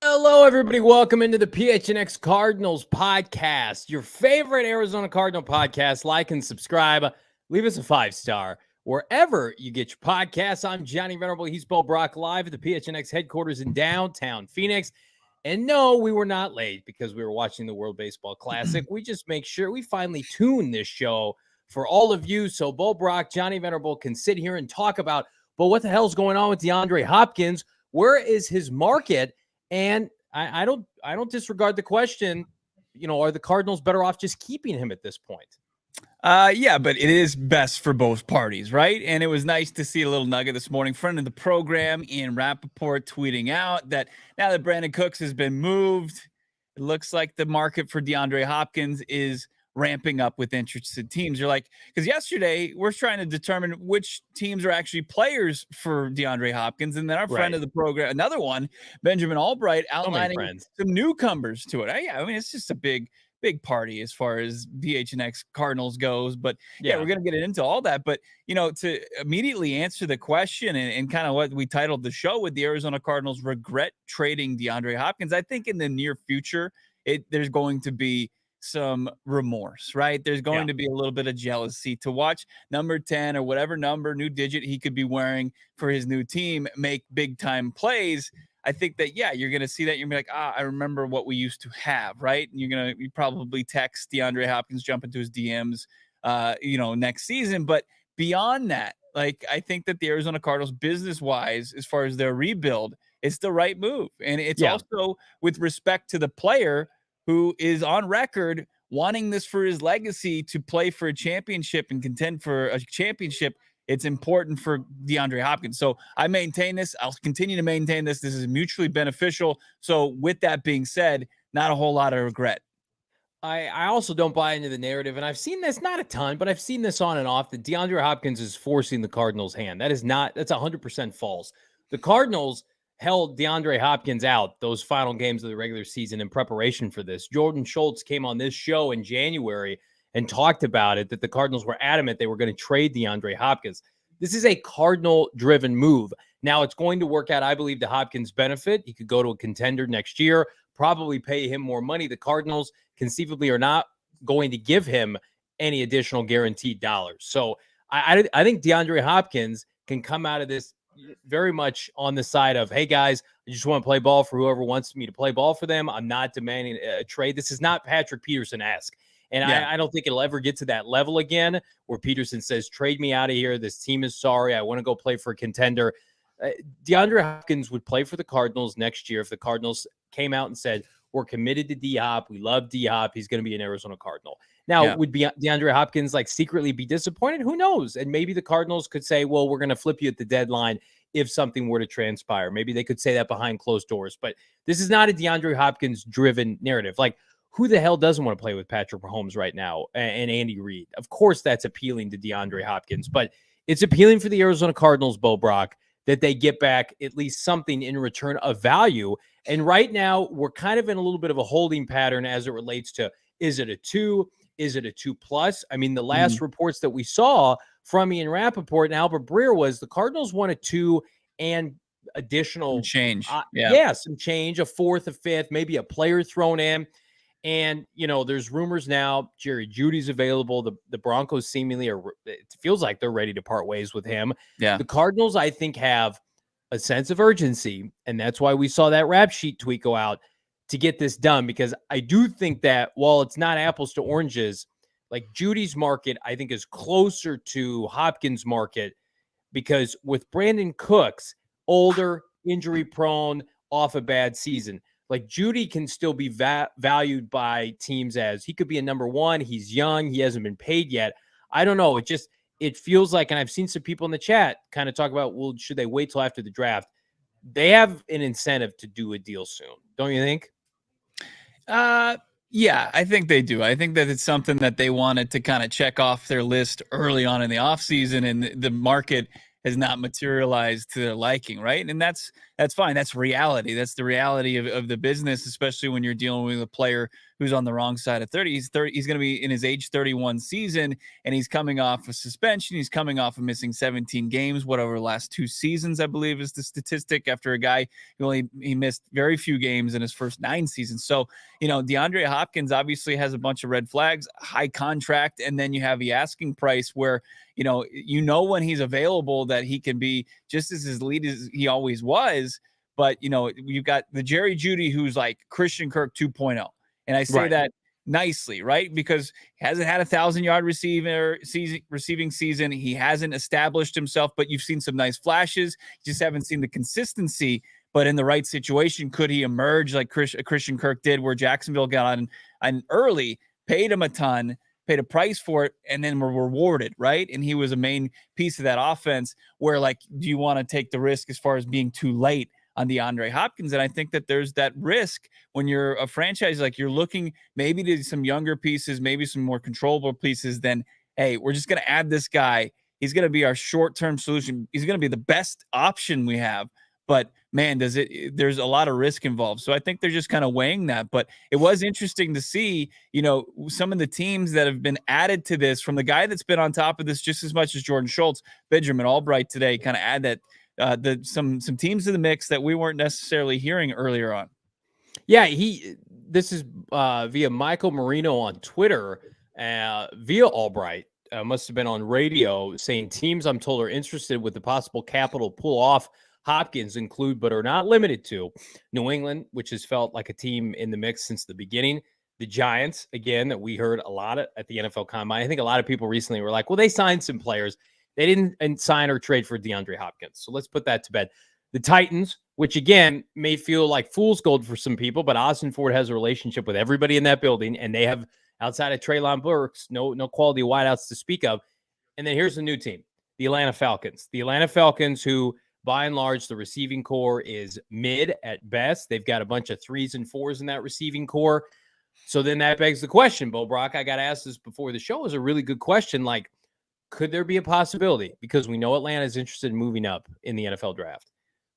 Hello, everybody. Welcome into the PHNX Cardinals podcast, your favorite Arizona Cardinal podcast. Like and subscribe. Leave us a 5-star wherever you get your podcasts. I'm Johnny Venerable. He's Brack, live at the PHNX headquarters in downtown Phoenix. And no, we were not late because we were watching the World Baseball Classic. We just make sure we finally tune this show for all of you so Brack, Johnny Venerable can sit here and talk about, but what the hell's going on with DeAndre Hopkins? Where is his market? And I don't disregard the question, are the Cardinals better off just keeping him at this point? Yeah, but it is best for both parties, right? And it was nice to see a little nugget this morning. Friend of the program, Ian Rappaport, tweeting out that now that Brandon Cooks has been moved, it looks like the market for DeAndre Hopkins is ramping up with interested teams. You're like, because yesterday we're trying to determine which teams are actually players for DeAndre Hopkins. And then our friend of the program, another one, Benjamin Albright, outlining some newcomers to it. I mean, it's just a big party as far as PHNX Cardinals goes. But yeah, we're going to get into all that. But, to immediately answer the question and kind of what we titled the show with the Arizona Cardinals regret trading DeAndre Hopkins, I think in the near future, there's going to be some remorse, right? There's going to be a little bit of jealousy to watch number 10 or whatever number, new digit he could be wearing for his new team make big time plays. I think that, you're going to see that. You're going to be like, I remember what we used to have, right? And you probably text DeAndre Hopkins, jump into his DMs, next season. But beyond that, I think that the Arizona Cardinals business wise, as far as their rebuild, it's the right move. And it's also with respect to the player who is on record wanting this for his legacy to play for a championship and contend for a championship. It's important for DeAndre Hopkins. So I maintain this. I'll continue to maintain this. This is mutually beneficial. So with that being said, not a whole lot of regret. I also don't buy into the narrative, and I've seen this, not a ton, but I've seen this on and off, that DeAndre Hopkins is forcing the Cardinals' hand. That's 100% false. The Cardinals held DeAndre Hopkins out those final games of the regular season in preparation for this. Jordan Schultz came on this show in January and talked about it, that the Cardinals were adamant they were going to trade DeAndre Hopkins. This is a Cardinal-driven move. Now, it's going to work out, I believe, to Hopkins' benefit. He could go to a contender next year, probably pay him more money. The Cardinals conceivably are not going to give him any additional guaranteed dollars. So I think DeAndre Hopkins can come out of this very much on the side of, hey, guys, I just want to play ball for whoever wants me to play ball for them. I'm not demanding a trade. This is not Patrick Peterson-esque. And I don't think it'll ever get to that level again where Peterson says, trade me out of here. This team is sorry. I want to go play for a contender. DeAndre Hopkins would play for the Cardinals next year if the Cardinals came out and said, we're committed to D-Hop. We love D-Hop. He's going to be an Arizona Cardinal. Now, would DeAndre Hopkins secretly be disappointed? Who knows? And maybe the Cardinals could say, well, we're going to flip you at the deadline if something were to transpire. Maybe they could say that behind closed doors. But this is not a DeAndre Hopkins-driven narrative. Who the hell doesn't want to play with Patrick Mahomes right now and Andy Reid? Of course, that's appealing to DeAndre Hopkins. But it's appealing for the Arizona Cardinals, Brack, that they get back at least something in return of value. And right now, we're kind of in a little bit of a holding pattern as it relates to, is it a 2? Is it a 2+? I mean, the last reports that we saw from Ian Rappaport and Albert Breer was the Cardinals want a 2 and additional change. Some change, a 4th, a 5th, maybe a player thrown in. And, there's rumors now Jerry Jeudy's available. The Broncos seemingly it feels like they're ready to part ways with him. Yeah. The Cardinals, I think, have a sense of urgency. And that's why we saw that rap sheet tweet go out to get this done, because I do think that while it's not apples to oranges, like Jeudy's market, I think is closer to Hopkins' market, because with Brandon Cooks, older, injury prone, off a bad season, like Jeudy can still be valued by teams as he could be a number one. He's young. He hasn't been paid yet. I don't know. It feels like, and I've seen some people in the chat kind of talk about, well, should they wait till after the draft? They have an incentive to do a deal soon. Don't you think? Yeah, I think they do. I think that it's something that they wanted to kind of check off their list early on in the offseason, and the market has not materialized to their liking, right? And that's fine. That's reality. That's the reality of the business, especially when you're dealing with a player who's on the wrong side of 30. He's going to be in his age 31 season, and he's coming off a suspension. He's coming off of missing 17 games, over the last 2 seasons, I believe is the statistic, after a guy who he missed very few games in his first 9 seasons. So, DeAndre Hopkins obviously has a bunch of red flags, high contract, and then you have the asking price where, when he's available that he can be just as elite as he always was. But, you've got the Jerry Jeudy who's like Christian Kirk 2.0. And I say that nicely, right? Because he hasn't had 1,000-yard receiving season. He hasn't established himself, but you've seen some nice flashes. You just haven't seen the consistency. But in the right situation, could he emerge like Christian Kirk did, where Jacksonville got on early, paid him a ton, paid a price for it, and then were rewarded, right? And he was a main piece of that offense where, like, do you want to take the risk as far as being too late on DeAndre Hopkins? And I think that there's that risk when you're a franchise, like you're looking maybe to some younger pieces, maybe some more controllable pieces, then, hey, we're just going to add this guy. He's going to be our short-term solution. He's going to be the best option we have. But man, there's a lot of risk involved. So I think they're just kind of weighing that. But it was interesting to see, some of the teams that have been added to this, from the guy that's been on top of this just as much as Jordan Schultz, Benjamin Albright today, kind of add that some teams to the mix that we weren't necessarily hearing earlier on. Yeah, this is via Michael Marino on Twitter, via Albright. Must have been on radio, saying teams I'm told are interested with the possible capital pull off Hopkins include, but are not limited to, New England, which has felt like a team in the mix since the beginning. The Giants, again, that we heard a lot at the NFL Combine. I think a lot of people recently were like, well, they signed some players. They didn't sign or trade for DeAndre Hopkins. So let's put that to bed. The Titans, which again may feel like fool's gold for some people, but Austin Ford has a relationship with everybody in that building, and they have, outside of Treylon Burks, no quality wideouts to speak of. And then here's the new team, the Atlanta Falcons. The Atlanta Falcons, who by and large, the receiving core is mid at best. They've got a bunch of 3s and 4s in that receiving core. So then that begs the question, Bo Brock, I got asked this before the show. Is a really good question. Like, could there be a possibility? Because we know Atlanta is interested in moving up in the NFL draft.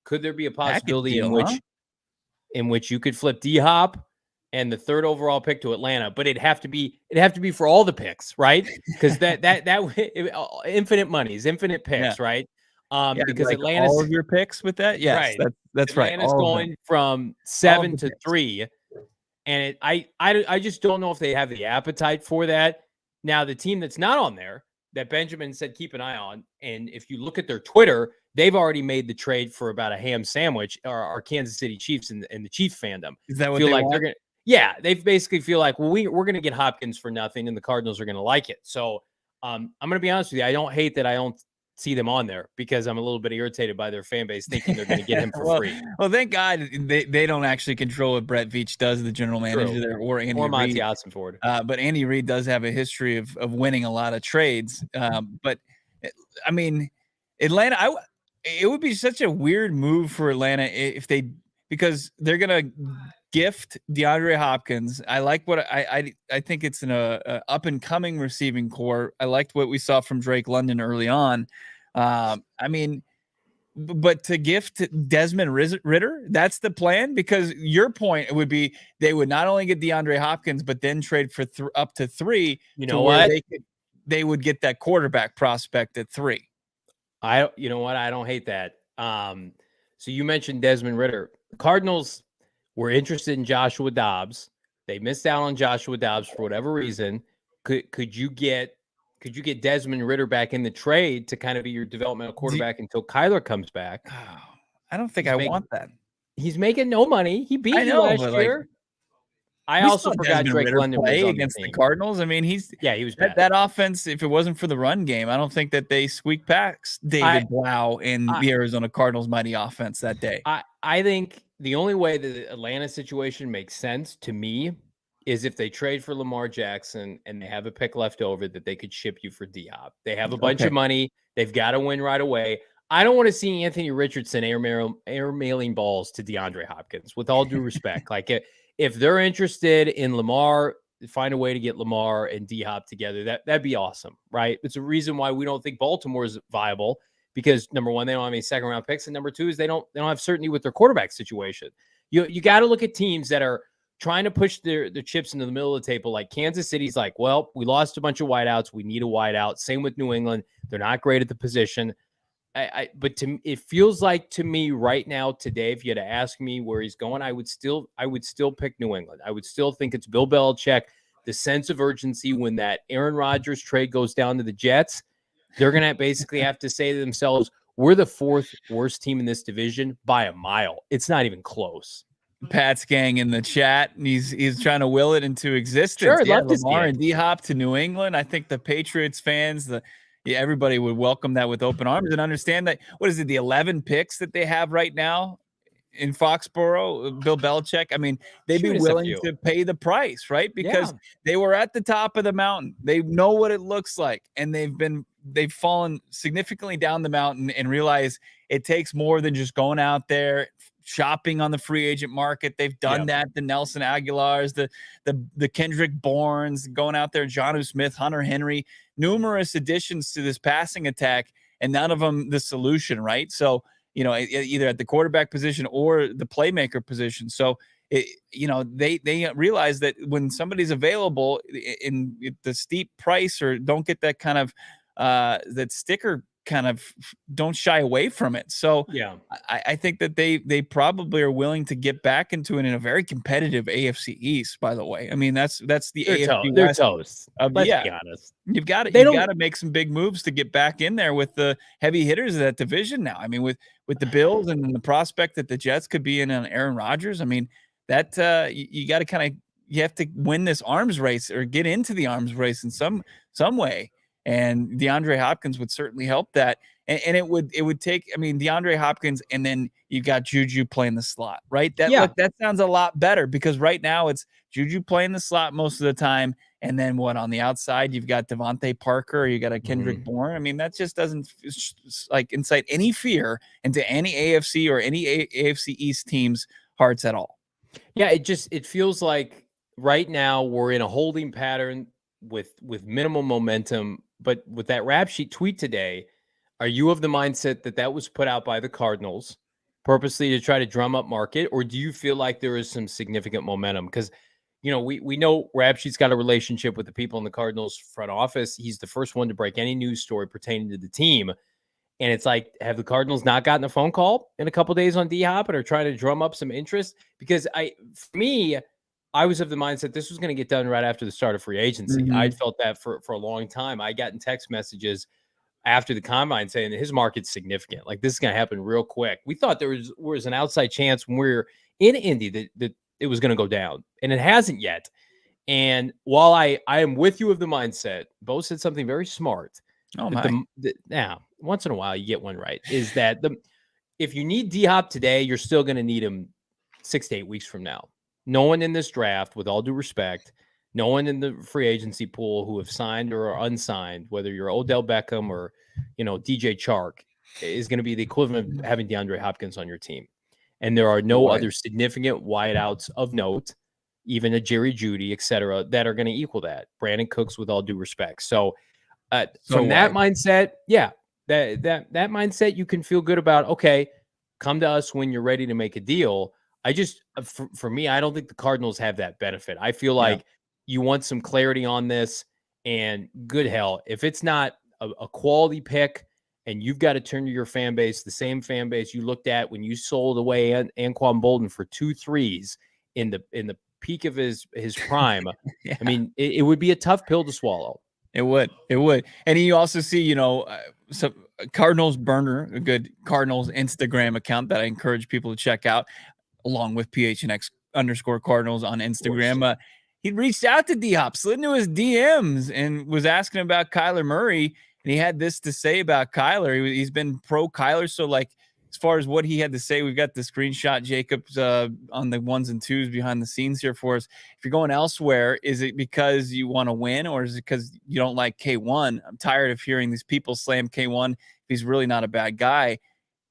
Could there be a possibility in which you could flip D-Hop and the 3rd overall pick to Atlanta, but it'd have to be for all the picks, right? Because that infinite monies, infinite picks, right? Because like Atlanta's all of your picks with that. Yes, right. That's right. Atlanta's going from 7 to 3. And I just don't know if they have the appetite for that. Now, the team that's not on there that Benjamin said keep an eye on, and if you look at their Twitter, they've already made the trade for about a ham sandwich, or Kansas City Chiefs and the Chief fandom. Is that what feel they like want? they're gonna? Yeah, they basically feel like, well, we're going to get Hopkins for nothing, and the Cardinals are going to like it. So I'm going to be honest with you. I don't hate that I don't see them on there, because I'm a little bit irritated by their fan base thinking they're going to get him for free. Well, thank God they don't actually control what Brett Veach does, the general manager there, or Andy Monty Reid. Ossenford. But Andy Reid does have a history of winning a lot of trades. But I mean, Atlanta, it would be such a weird move for Atlanta because they're gonna gift DeAndre Hopkins. I like what I think it's an up and coming receiving core. I liked what we saw from Drake London early on. I mean, but to gift Desmond Ridder, that's the plan, because your point would be they would not only get DeAndre Hopkins, but then trade for up to 3. You know what? They would get that quarterback prospect at 3. You know what? I don't hate that. So you mentioned Desmond Ridder. The Cardinals were interested in Joshua Dobbs, They missed out on Joshua Dobbs for whatever reason. Could you get Desmond Ridder back in the trade to kind of be your developmental quarterback until Kyler comes back? Oh, I don't think I want that. He's making no money. He beat I you know, last but year. I we also saw forgot Desmond Drake Ridder London was play on against the the team. Cardinals. I mean, he was bad. That offense. If it wasn't for the run game, I don't think that they squeaked past David Blau and the Arizona Cardinals' mighty offense that day. I think the only way the Atlanta situation makes sense to me is if they trade for Lamar Jackson and they have a pick left over that they could ship you for D-Hop. They have a bunch of money. They've got to win right away. I don't want to see Anthony Richardson air mailing balls to DeAndre Hopkins, with all due respect. Like, if they're interested in Lamar, find a way to get Lamar and D-Hop together. That'd be awesome, right? It's a reason why we don't think Baltimore is viable, because number one, they don't have any second round picks, and number two is they don't have certainty with their quarterback situation. You got to look at teams that are trying to push their chips into the middle of the table. Like Kansas City's like, well, we lost a bunch of wideouts. We need a wideout. Same with New England. They're not great at the position. But it feels like to me right now, today, if you had to ask me where he's going, I would still pick New England. I would still think it's Bill Belichick. The sense of urgency when that Aaron Rodgers trade goes down to the Jets, they're going to basically have to say to themselves, we're the fourth worst team in this division by a mile. It's not even close. Pat's gang in the chat, and he's trying to will it into existence. Sure, I'd love to Lamar and D-Hop to New England. I think the Patriots fans, everybody would welcome that with open arms and understand that, what is it, the 11 picks that they have right now in Foxborough, Bill Belichick, I mean, they'd be willing to pay the price, right? Because they were at the top of the mountain. They know what it looks like, and they've fallen significantly down the mountain and realize it takes more than just going out there shopping on the free agent market. They've done that. The Nelson Aguilars, the Kendrick Bournes, going out there, Jonnu Smith, Hunter Henry, numerous additions to this passing attack, and none of them the solution, right? So, either at the quarterback position or the playmaker position. So, they realize that when somebody's available in the steep price, or don't get that kind of that sticker, kind of don't shy away from it. So I think that they probably are willing to get back into it in a very competitive AFC East, by the way. I mean, that's the AFC They're West. toast. Let's be honest. You've got to make some big moves to get back in there with the heavy hitters of that division now. I mean, with the Bills and the prospect that the Jets could be in on Aaron Rodgers. I mean, that you got to you have to win this arms race, or get into the arms race in some way. And DeAndre Hopkins would certainly help that. And it would take, I mean, DeAndre Hopkins, and then you've got Juju playing the slot, right? That sounds a lot better, because right now it's Juju playing the slot most of the time. And then on the outside, you've got Devontae Parker, or you got a Kendrick Bourne. I mean, that just doesn't incite any fear into any AFC or any AFC East team's hearts at all. Yeah, it feels like right now we're in a holding pattern with minimal momentum. But with that rap sheet tweet today, are you of the mindset that was put out by the Cardinals purposely to try to drum up market, or do you feel like there is some significant momentum? Because, we know Rap Sheet's got a relationship with the people in the Cardinals front office. He's the first one to break any news story pertaining to the team. And it's like, have the Cardinals not gotten a phone call in a couple of days on D-Hop and are trying to drum up some interest? Because I was of the mindset this was going to get done right after the start of free agency. I'd felt that for a long time. I got in text messages after the combine saying that his market's significant. Like, this is going to happen real quick. We thought there was an outside chance when we were in Indy that it was going to go down, and it hasn't yet. And while I am with you of the mindset, Bo said something very smart. Now, once in a while you get one right, is that if you need D-Hop today, you're still going to need him 6 to 8 weeks from now. No one in this draft, with all due respect, no one in the free agency pool who have signed or are unsigned, whether you're Odell Beckham or, DJ Chark, is going to be the equivalent of having DeAndre Hopkins on your team. And there are no other significant wideouts of note, even a Jerry Jeudy, et cetera, that are going to equal that. Brandon Cooks, with all due respect. So from that mindset, that mindset, you can feel good about, okay, come to us when you're ready to make a deal. I just, for me, I don't think the Cardinals have that benefit. I feel like you want some clarity on this, and good hell, if it's not a quality pick and you've got to turn to your fan base, the same fan base you looked at when you sold away Anquan Bolden for 2 threes in the peak of his prime, Yeah. I mean, it would be a tough pill to swallow. It would. And you also see, some Cardinals Burner, a good Cardinals Instagram account that I encourage people to check out, along with PHNX_Cardinals on Instagram. He reached out to D-Hop, slid into his DMs, and was asking about Kyler Murray. And he had this to say about Kyler. He's been pro Kyler. So, like, as far as what he had to say, we've got the screenshot, Jacobs, on the 1s and 2s behind the scenes here for us. If you're going elsewhere, is it because you want to win, or is it because you don't like K1? I'm tired of hearing these people slam K1 if he's really not a bad guy.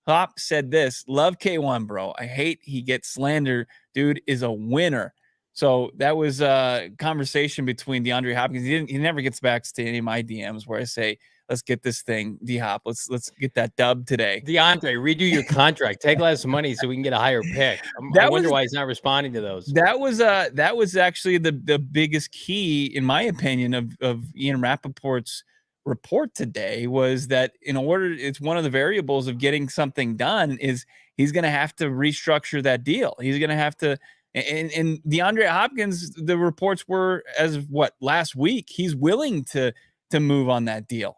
Hop said this: love K1, bro. I hate he gets slandered. Dude is a winner. So that was a conversation between DeAndre Hopkins. He never gets back to any of my DMs where I say, let's get this thing, D-Hop. Let's get that dub today. DeAndre, redo your contract. Take less money so we can get a higher pick. I wonder why he's not responding to those. That was actually the biggest key, in my opinion, of Ian Rappaport's report today, was that it's one of the variables of getting something done is he's going to have to restructure that deal. He's going to have to, and DeAndre Hopkins, the reports were as of last week, he's willing to move on that deal.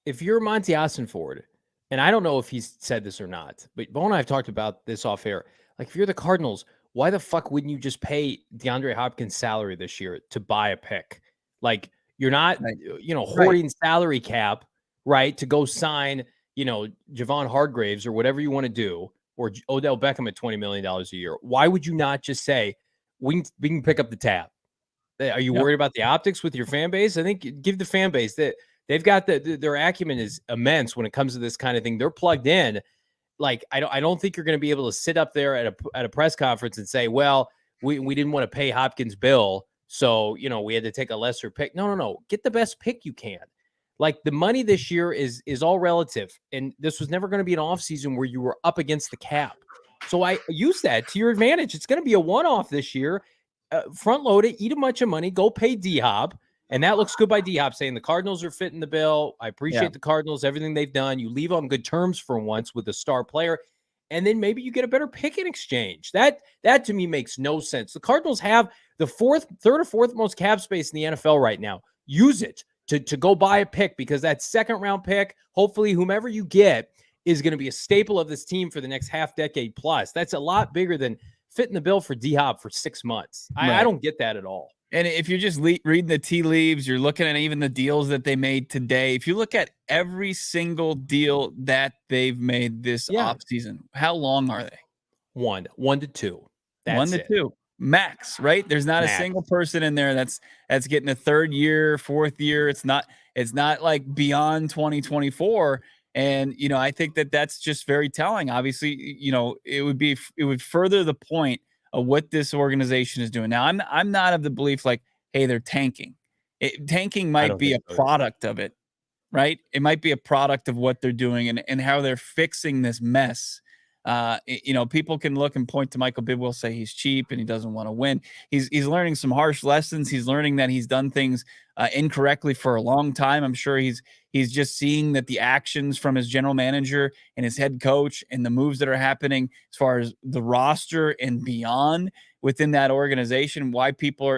If you're Monty Ossenford, and I don't know if he's said this or not, but Bo and I have talked about this off air. Like, if you're the Cardinals, why the fuck wouldn't you just pay DeAndre Hopkins' salary this year to buy a pick? Like, you're not, hoarding salary cap, right, to go sign, Javon Hargraves or whatever you want to do, or Odell Beckham at $20 million a year. Why would you not just say, we can pick up the tab? Are you worried about the optics with your fan base? I think give the fan base that they've got their acumen is immense when it comes to this kind of thing. They're plugged in. Like, I don't think you're going to be able to sit up there at a press conference and say, well, we didn't want to pay Hopkins' bill, so we had to take a lesser pick. No. Get the best pick you can. Like, the money this year is all relative, and this was never going to be an offseason where you were up against the cap. So I use that to your advantage. It's going to be a one-off this year. Front load it, eat a bunch of money, go pay D-Hop. And that looks good by D-Hop, saying the Cardinals are fitting the bill. I appreciate the Cardinals, everything they've done. You leave on good terms for once with a star player, and then maybe you get a better pick in exchange. That to me makes no sense. The Cardinals have the third or fourth most cap space in the NFL right now. Use it to go buy a pick, because that second round pick, hopefully whomever you get, is going to be a staple of this team for the next half decade plus. That's a lot bigger than fitting the bill for D-Hop for 6 months. I don't get that at all. And if you're just reading the tea leaves, you're looking at even the deals that they made today. If you look at every single deal that they've made this offseason, how long are they? 1 to 2. That's 1 to 2 max, right? There's not a single person in there that's getting a third year, fourth year. It's not like beyond 2024. And, I think that's just very telling. Obviously, it would further the point of what this organization is doing. Now, I'm not of the belief like, hey, they're tanking. Tanking might be a product of it, right? It might be a product of what they're doing and how they're fixing this mess. People can look and point to Michael Bidwell, say he's cheap and he doesn't want to win. He's learning some harsh lessons. He's learning that he's done things incorrectly for a long time. I'm sure he's just seeing that the actions from his general manager and his head coach and the moves that are happening as far as the roster and beyond within that organization, why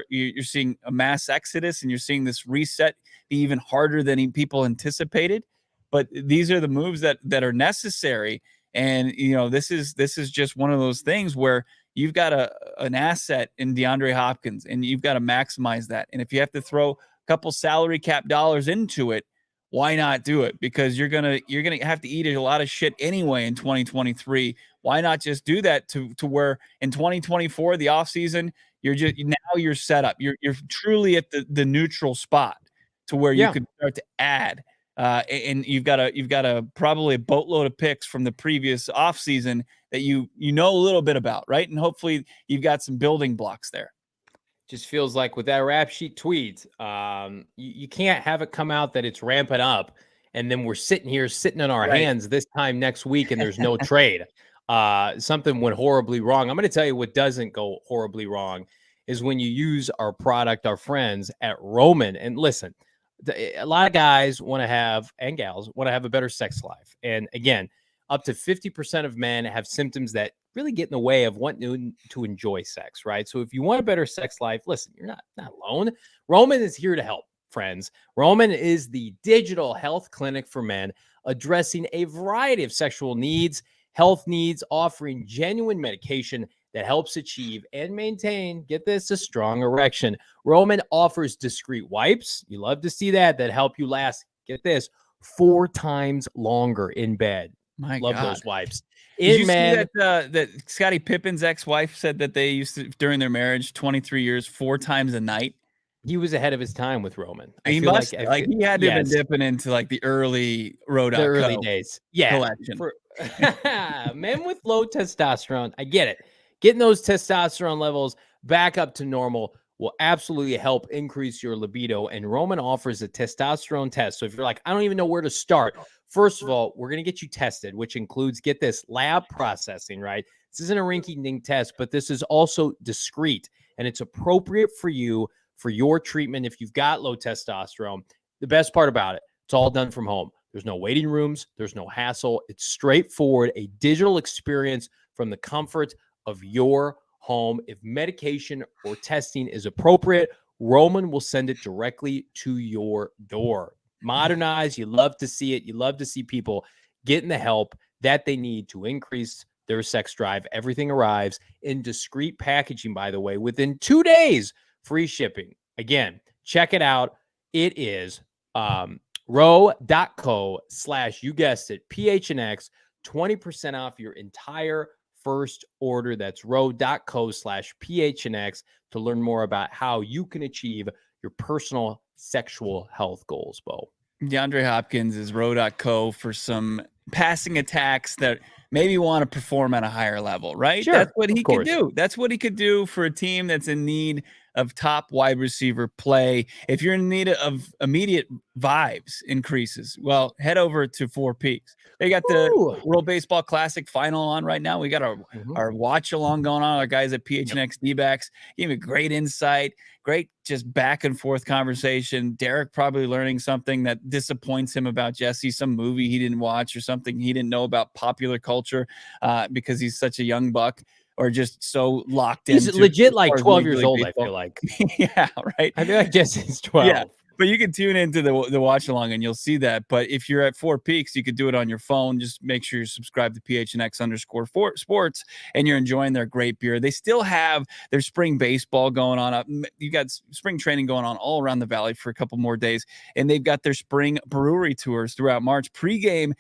you're seeing a mass exodus and you're seeing this reset be even harder than people anticipated. But these are the moves that are necessary. And, this is just one of those things where you've got an asset in DeAndre Hopkins and you've got to maximize that. And if you have to throw a couple salary cap dollars into it, why not do it? Because you're going to have to eat a lot of shit anyway in 2023. Why not just do that to where in 2024, the offseason, you're set up. You're truly at the neutral spot to where you could start to add. And you've got a probably a boatload of picks from the previous offseason that you know a little bit about, right? And hopefully you've got some building blocks there. Just feels like with that rap sheet tweet, you can't have it come out that it's ramping up, and then we're sitting in our hands this time next week, and there's no trade. Something went horribly wrong. I'm going to tell you what doesn't go horribly wrong is when you use our product, our friends at Roman. And listen, a lot of guys want to have, and gals want to have, a better sex life. And again, up to 50% of men have symptoms that really get in the way of wanting to enjoy sex, right? So if you want a better sex life, listen, you're not alone. Roman is here to help, friends. Roman is the digital health clinic for men, addressing a variety of sexual needs, health needs, offering genuine medication that helps achieve and maintain, get this, a strong erection. Roman offers discreet wipes. You love to see that help you last, get this, 4 times longer in bed. My Love God. those wipes. Did you Men, see that Scottie Pippen's ex-wife said that they used to, during their marriage, 23 years, 4 times a night? he was ahead of his time with Roman. He must, like he had to have been dipping into like the early the early days. Yeah. collection. For men with low testosterone, I get it. Getting those testosterone levels back up to normal will absolutely help increase your libido. And Roman offers a testosterone test. So if you're like, I don't even know where to start, first of all, we're going to get you tested, which includes, get this, lab processing, right? This isn't a rinky-dink test, but this is also discreet and it's appropriate for you for your treatment if you've got low testosterone. The best part about it, it's all done from home. There's no waiting rooms. There's no hassle. It's straightforward, a digital experience from the comfort of your home. If medication or testing is appropriate, Roman will send it directly to your door. Modernized. You love to see it. You love to see people getting the help that they need to increase their sex drive. Everything arrives in discreet packaging, by the way, within 2 days, free shipping. Again, check it out. It is row.co/ you guessed it, PHNX, 20% off your entire first order. That's row.co/PHNX to learn more about how you can achieve your personal sexual health goals, Bo. DeAndre Hopkins is row.co for some passing attacks that maybe want to perform at a higher level, right? Sure, that's what he could do. That's what he could do for a team that's in need of top wide receiver play. If you're in need of immediate vibes increases, well, head over to Four Peaks. They got the World Baseball Classic final on right now. We got our watch along going on. Our guys at PHNX D-backs gave me great insight, great just back and forth conversation. Derek probably learning something that disappoints him about Jesse, some movie he didn't watch or something he didn't know about popular culture because he's such a young buck. Or just so locked in. He's legit like 12 years old, baseball. I feel like. Yeah, right. I feel like Jesse's 12. Yeah, but you can tune into the watch along and you'll see that. But if you're at Four Peaks, you could do it on your phone. Just make sure you subscribe to PHNX_sports and you're enjoying their great beer. They still have their spring baseball going on. You got spring training going on all around the valley for a couple more days. And they've got their spring brewery tours throughout March. Pre-game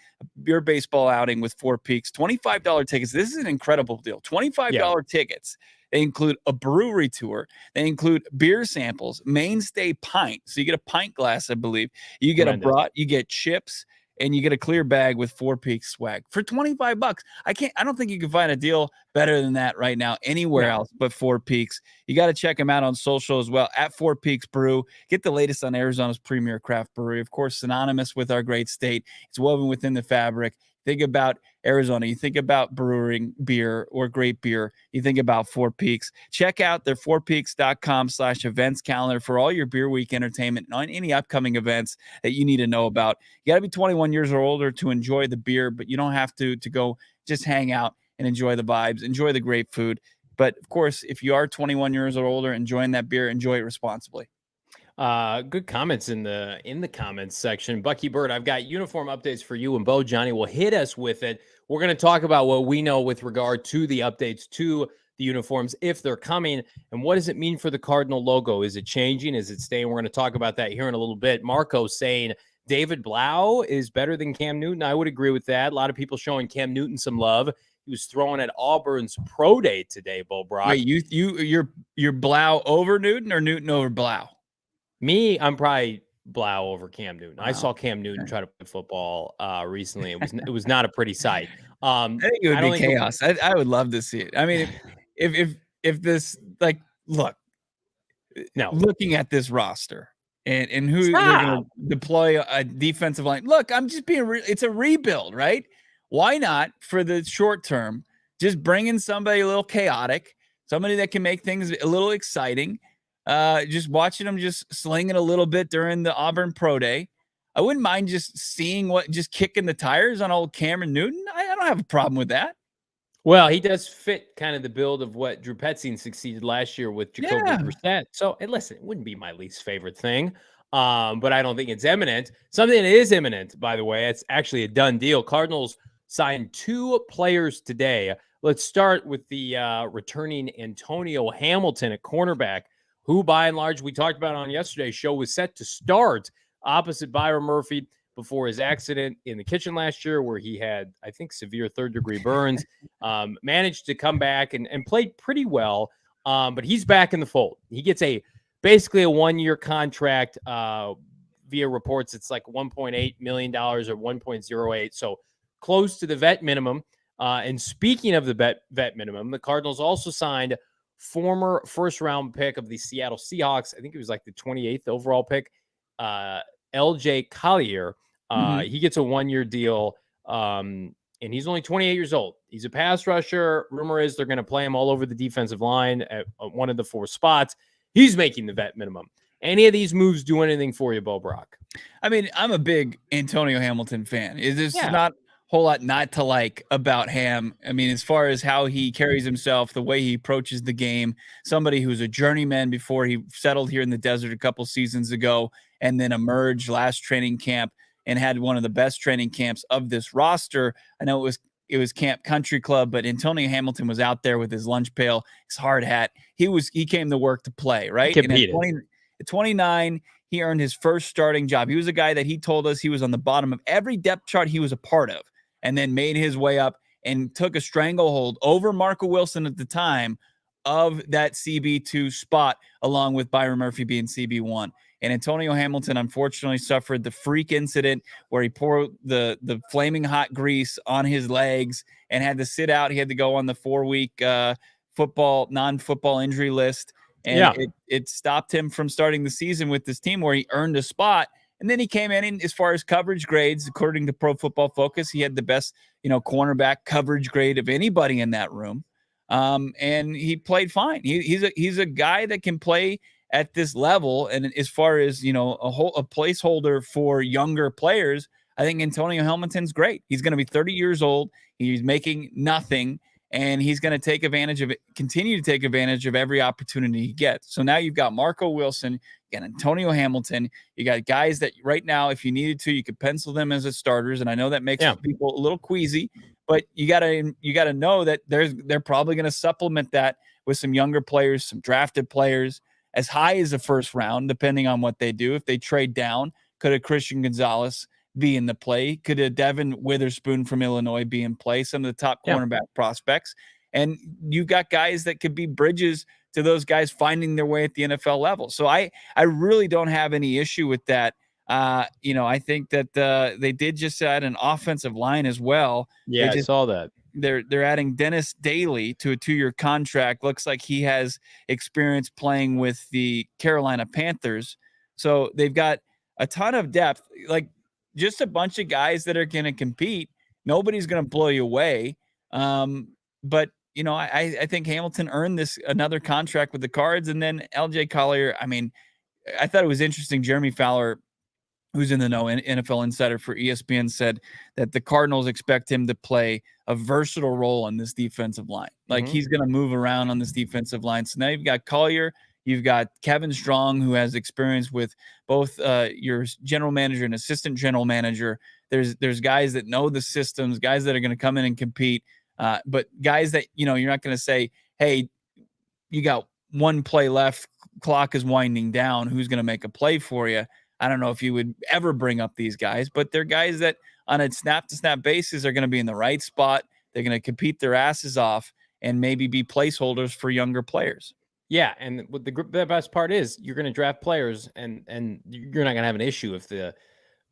beer baseball outing with Four Peaks. $25 tickets. This is an incredible deal. $25 tickets. They include a brewery tour. They include beer samples, mainstay pint. So you get a pint glass, I believe. You get a brat, you get chips, and you get a clear bag with Four Peaks swag for $25. I don't think you can find a deal better than that right now anywhere else but Four Peaks. You got to check them out on social as well at Four Peaks Brew. Get the latest on Arizona's premier craft brewery. Of course, synonymous with our great state. It's woven within the fabric. Think about Arizona. You think about brewing beer or great beer. You think about Four Peaks. Check out their fourpeaks.com/events calendar for all your beer week entertainment and on any upcoming events that you need to know about. You got to be 21 years or older to enjoy the beer, but you don't have to go just hang out and enjoy the vibes, enjoy the great food. But of course, if you are 21 years or older enjoying that beer, enjoy it responsibly. Good comments in the comments section. Bucky Bird, I've got uniform updates for you and Bo. Johnny will hit us with it. We're going to talk about what we know with regard to the updates to the uniforms, if they're coming, and what does it mean for the Cardinal logo? Is it changing? Is it staying? We're going to talk about that here in a little bit. Marco saying David Blau is better than Cam Newton. I would agree with that. A lot of people showing Cam Newton some love. He was throwing at Auburn's pro day today, Bo Brock. Wait, you're Blau over Newton or Newton over Blau? Me, I'm probably Blau over Cam Newton. Wow. I saw Cam Newton try to play football recently. It was not a pretty sight. I think it would be chaos. I would love to see it. I mean, if this, like, looking at this roster and who they're going to deploy a defensive line. Look, I'm just being it's a rebuild, right? Why not for the short term just bring in somebody a little chaotic, somebody that can make things a little exciting. Just watching them just sling it a little bit during the Auburn Pro Day. I wouldn't mind just seeing just kicking the tires on old Cameron Newton. I don't have a problem with that. Well, he does fit kind of the build of what Drew Petzing succeeded last year with Jacoby Yeah. Brissett. So, and listen, it wouldn't be my least favorite thing, but I don't think it's imminent. Something that is imminent, by the way, it's actually a done deal. Cardinals signed 2 players today. Let's start with the returning Antonio Hamilton at cornerback, who by and large we talked about on yesterday's show was set to start opposite Byron Murphy before his accident in the kitchen last year, where he had, I think, severe third-degree burns. Managed to come back and played pretty well, but he's back in the fold. He gets basically a 1-year contract. Via reports, it's like $1.8 million or 1.08, so close to the vet minimum. And speaking of the vet minimum, the Cardinals also signed former first-round pick of the Seattle Seahawks. I think it was like the 28th overall pick, LJ Collier. He gets a 1-year deal, and he's only 28 years old. He's a pass rusher. Rumor is they're going to play him all over the defensive line at one of the 4 spots. He's making the vet minimum. Any of these moves do anything for you, Bo Brock? I mean, I'm a big Antonio Hamilton fan. There's not a whole lot not to like about Ham. I mean, as far as how he carries himself, the way he approaches the game, somebody who's a journeyman before he settled here in the desert a couple seasons ago and then emerged last training camp and had one of the best training camps of this roster. I know it was Camp Country Club, but Antonio Hamilton was out there with his lunch pail, his hard hat. He came to work to play, right? And at 29, he earned his first starting job. He was a guy that he told us he was on the bottom of every depth chart he was a part of, and then made his way up and took a stranglehold over Marco Wilson at the time of that CB2 spot, along with Byron Murphy being CB1. And Antonio Hamilton, unfortunately, suffered the freak incident where he poured the flaming hot grease on his legs and had to sit out. He had to go on the 4-week non-football injury list. And it stopped him from starting the season with this team where he earned a spot. And then he came in as far as coverage grades, according to Pro Football Focus, he had the best, cornerback coverage grade of anybody in that room. And he played fine. He's a guy that can play at this level. And as far as, a placeholder for younger players, I think Antonio Hamilton's great. He's going to be 30 years old. He's making nothing, and he's going to take advantage of it, continue to take advantage of every opportunity he gets. So now you've got Marco Wilson, you got Antonio Hamilton, you got guys that right now, if you needed to, you could pencil them as starters. And I know that makes people a little queasy, but you gotta know that they're probably going to supplement that with some younger players, some drafted players as high as the first round, depending on what they do. If they trade down, could a Christian Gonzalez be in the play? Could a Devin Witherspoon from Illinois be in play? Some of the top cornerback prospects. And you got guys that could be bridges to those guys finding their way at the NFL level. So I really don't have any issue with that. I think that they did just add an offensive line as well. Yeah, I saw that. They're adding Dennis Daley to a 2-year contract. Looks like he has experience playing with the Carolina Panthers. So they've got a ton of depth, like just a bunch of guys that are going to compete. Nobody's going to blow you away. But I think Hamilton earned another contract with the Cards. And then LJ Collier, I mean, I thought it was interesting. Jeremy Fowler, who's in the know, NFL insider for ESPN, said that the Cardinals expect him to play a versatile role on this defensive line. Like he's going to move around on this defensive line. So now you've got Collier, you've got Kevin Strong, who has experience with both your general manager and assistant general manager. There's guys that know the systems, guys that are going to come in and compete, but guys that, you're not going to say, hey, you got one play left, clock is winding down, who's going to make a play for you? I don't know if you would ever bring up these guys, but they're guys that on a snap-to-snap basis are going to be in the right spot. They're going to compete their asses off and maybe be placeholders for younger players. Yeah, and what the best part is you're going to draft players, and you're not going to have an issue if the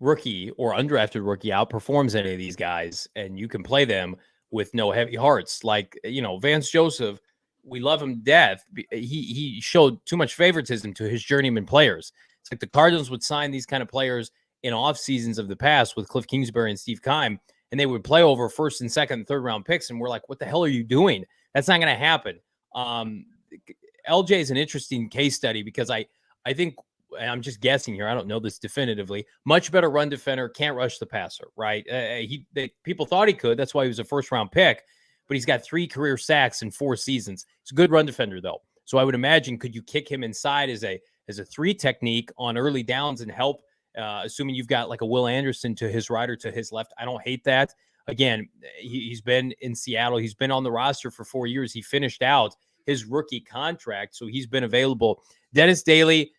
rookie or undrafted rookie outperforms any of these guys, and you can play them with no heavy hearts. Like, Vance Joseph, we love him to death. He showed too much favoritism to his journeyman players. It's like the Cardinals would sign these kind of players in off seasons of the past with Cliff Kingsbury and Steve Keim, and they would play over first and second and third round picks. And we're like, what the hell are you doing? That's not going to happen. LJ is an interesting case study because I think, and I'm just guessing here, I don't know this definitively, much better run defender, can't rush the passer, right? People thought he could. That's why he was a first round pick. but he's got 3 career sacks in 4 seasons. He's a good run defender, though. So I would imagine, could you kick him inside as a 3 technique on early downs and help, assuming you've got like a Will Anderson to his right or to his left? I don't hate that. Again, he's been in Seattle. He's been on the roster for 4 years. He finished out his rookie contract, so he's been available. Dennis Daley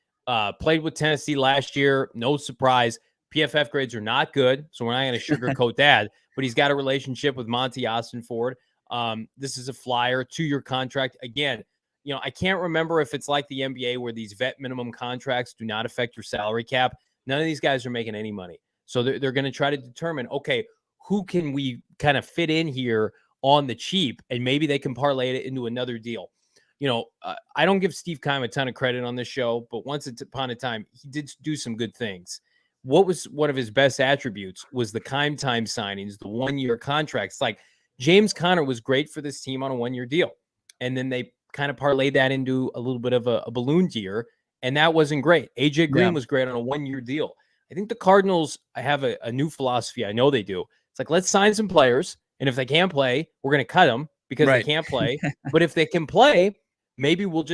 played with Tennessee last year. No surprise. PFF grades are not good, so we're not going to sugarcoat that. But he's got a relationship with Monty Austin-Ford. This is a flyer, 2-year contract. Again, I can't remember if it's like the NBA where these vet minimum contracts do not affect your salary cap. None of these guys are making any money. So they're going to try to determine, okay, who can we kind of fit in here on the cheap? And maybe they can parlay it into another deal. I don't give Steve Keim a ton of credit on this show, but once upon a time, he did do some good things. What was one of his best attributes was the Keim time signings, the 1-year contracts. Like James Conner was great for this team on a 1-year deal. And then they kind of parlayed that into a little bit of a balloon year, and that wasn't great. AJ Green was great on a 1-year deal. I think the Cardinals have a new philosophy. I know they do. It's like, let's sign some players, and if they can't play, we're going to cut them because they can't play. But if they can play, maybe we'll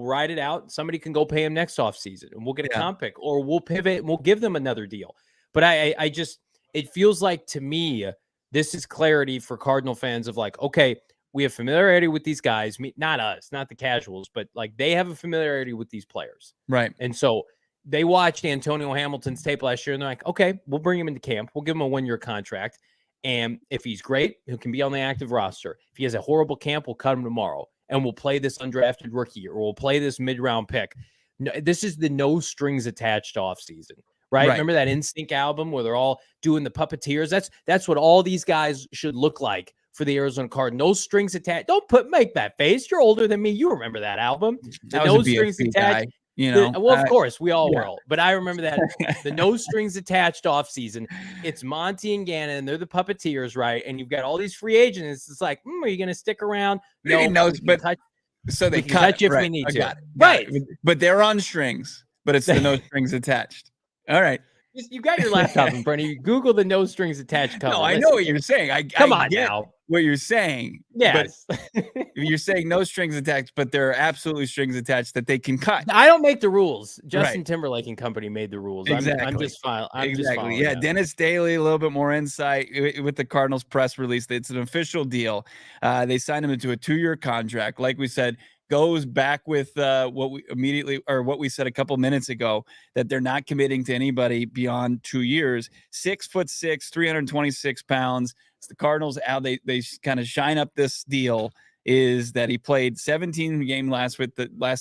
ride it out. Somebody can go pay him next offseason, and we'll get a comp pick, or we'll pivot and we'll give them another deal. But I just, it feels like to me, this is clarity for Cardinal fans of like, okay, we have familiarity with these guys, not us, not the casuals, but like they have a familiarity with these players. Right. And so they watched Antonio Hamilton's tape last year and they're like, okay, we'll bring him into camp. We'll give him a 1-year contract. And if he's great, he can be on the active roster. If he has a horrible camp, we'll cut him tomorrow. And we'll play this undrafted rookie, or we'll play this mid-round pick. No, this is the no strings attached offseason, right? Remember that NSYNC album where they're all doing the puppeteers? That's what all these guys should look like for the Arizona Cardinals. No strings attached. Don't make that face. You're older than me. You remember that album. The no strings attached. Well, of course, we all were. But I remember that the no strings attached offseason. It's Monty and Gannon. They're the puppeteers, right? And you've got all these free agents. It's like, are you going to stick around? No, but so they can cut you if we need to. Right. But they're on strings, but it's the no strings attached. All right. You got your laptop in front of you. Google the no strings attached cover. No, I know what you're saying. Come on now. What you're saying. Yes. You're saying no strings attached, but there are absolutely strings attached that they can cut. I don't make the rules. Justin Timberlake and company made the rules. Exactly. I'm just fine. Yeah. Dennis Daley, a little bit more insight with the Cardinals press release. It's an official deal. They signed him into a 2-year contract. Like we said, goes back with what we said a couple minutes ago, that they're not committing to anybody beyond 2 years. 6'6", 326 pounds. It's the Cardinals. How they kind of shine up this deal is that he played 17 game last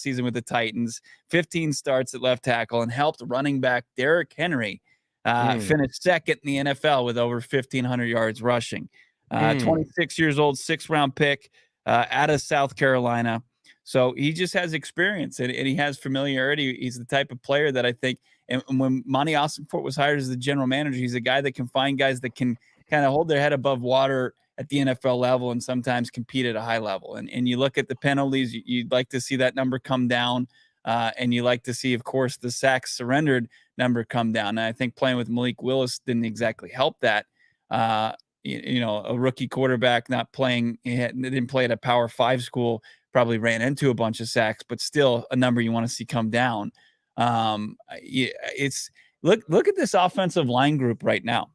season with the Titans, 15 starts at left tackle, and helped running back Derrick Henry finish second in the NFL with over 1,500 yards rushing. 26 years old, 6th-round pick out of South Carolina. So he just has experience and he has familiarity. He's the type of player that I think, and when Monty Austin-Ford was hired as the general manager, he's a guy that can find guys that can kind of hold their head above water at the NFL level and sometimes compete at a high level. And you look at the penalties, you'd like to see that number come down. And you like to see, of course, the sacks surrendered number come down. And I think playing with Malik Willis didn't exactly help that. A rookie quarterback not playing, didn't play at a Power 5 school, probably ran into a bunch of sacks, but still a number you want to see come down. It's look at this offensive line group right now.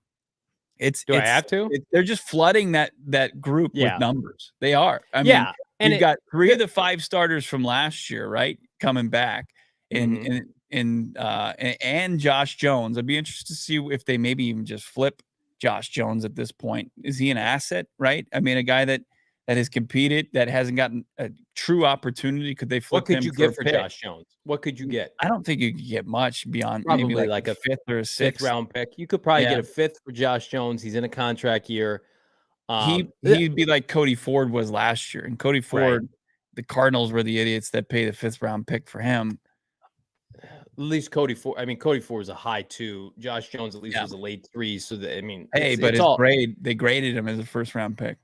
I have to? They're just flooding that group with numbers. They are. I mean, and you've got 3 of the 5 starters from last year, right, coming back, and Josh Jones. I'd be interested to see if they maybe even just flip Josh Jones at this point. Is he an asset, right? I mean, a guy that has competed, that hasn't gotten a true opportunity. Could they flip him? What could you get for Josh Jones? What could you get? I don't think you could get much beyond probably maybe like a 5th or a 6th round pick. You could probably get a 5th for Josh Jones. He's in a contract year. He'd be like Cody Ford was last year. And Cody Ford, the Cardinals were the idiots that paid a 5th round pick for him. At least Cody Ford. I mean, Cody Ford was a high 2. Josh Jones at least was a late 3. So they graded him as a 1st round pick.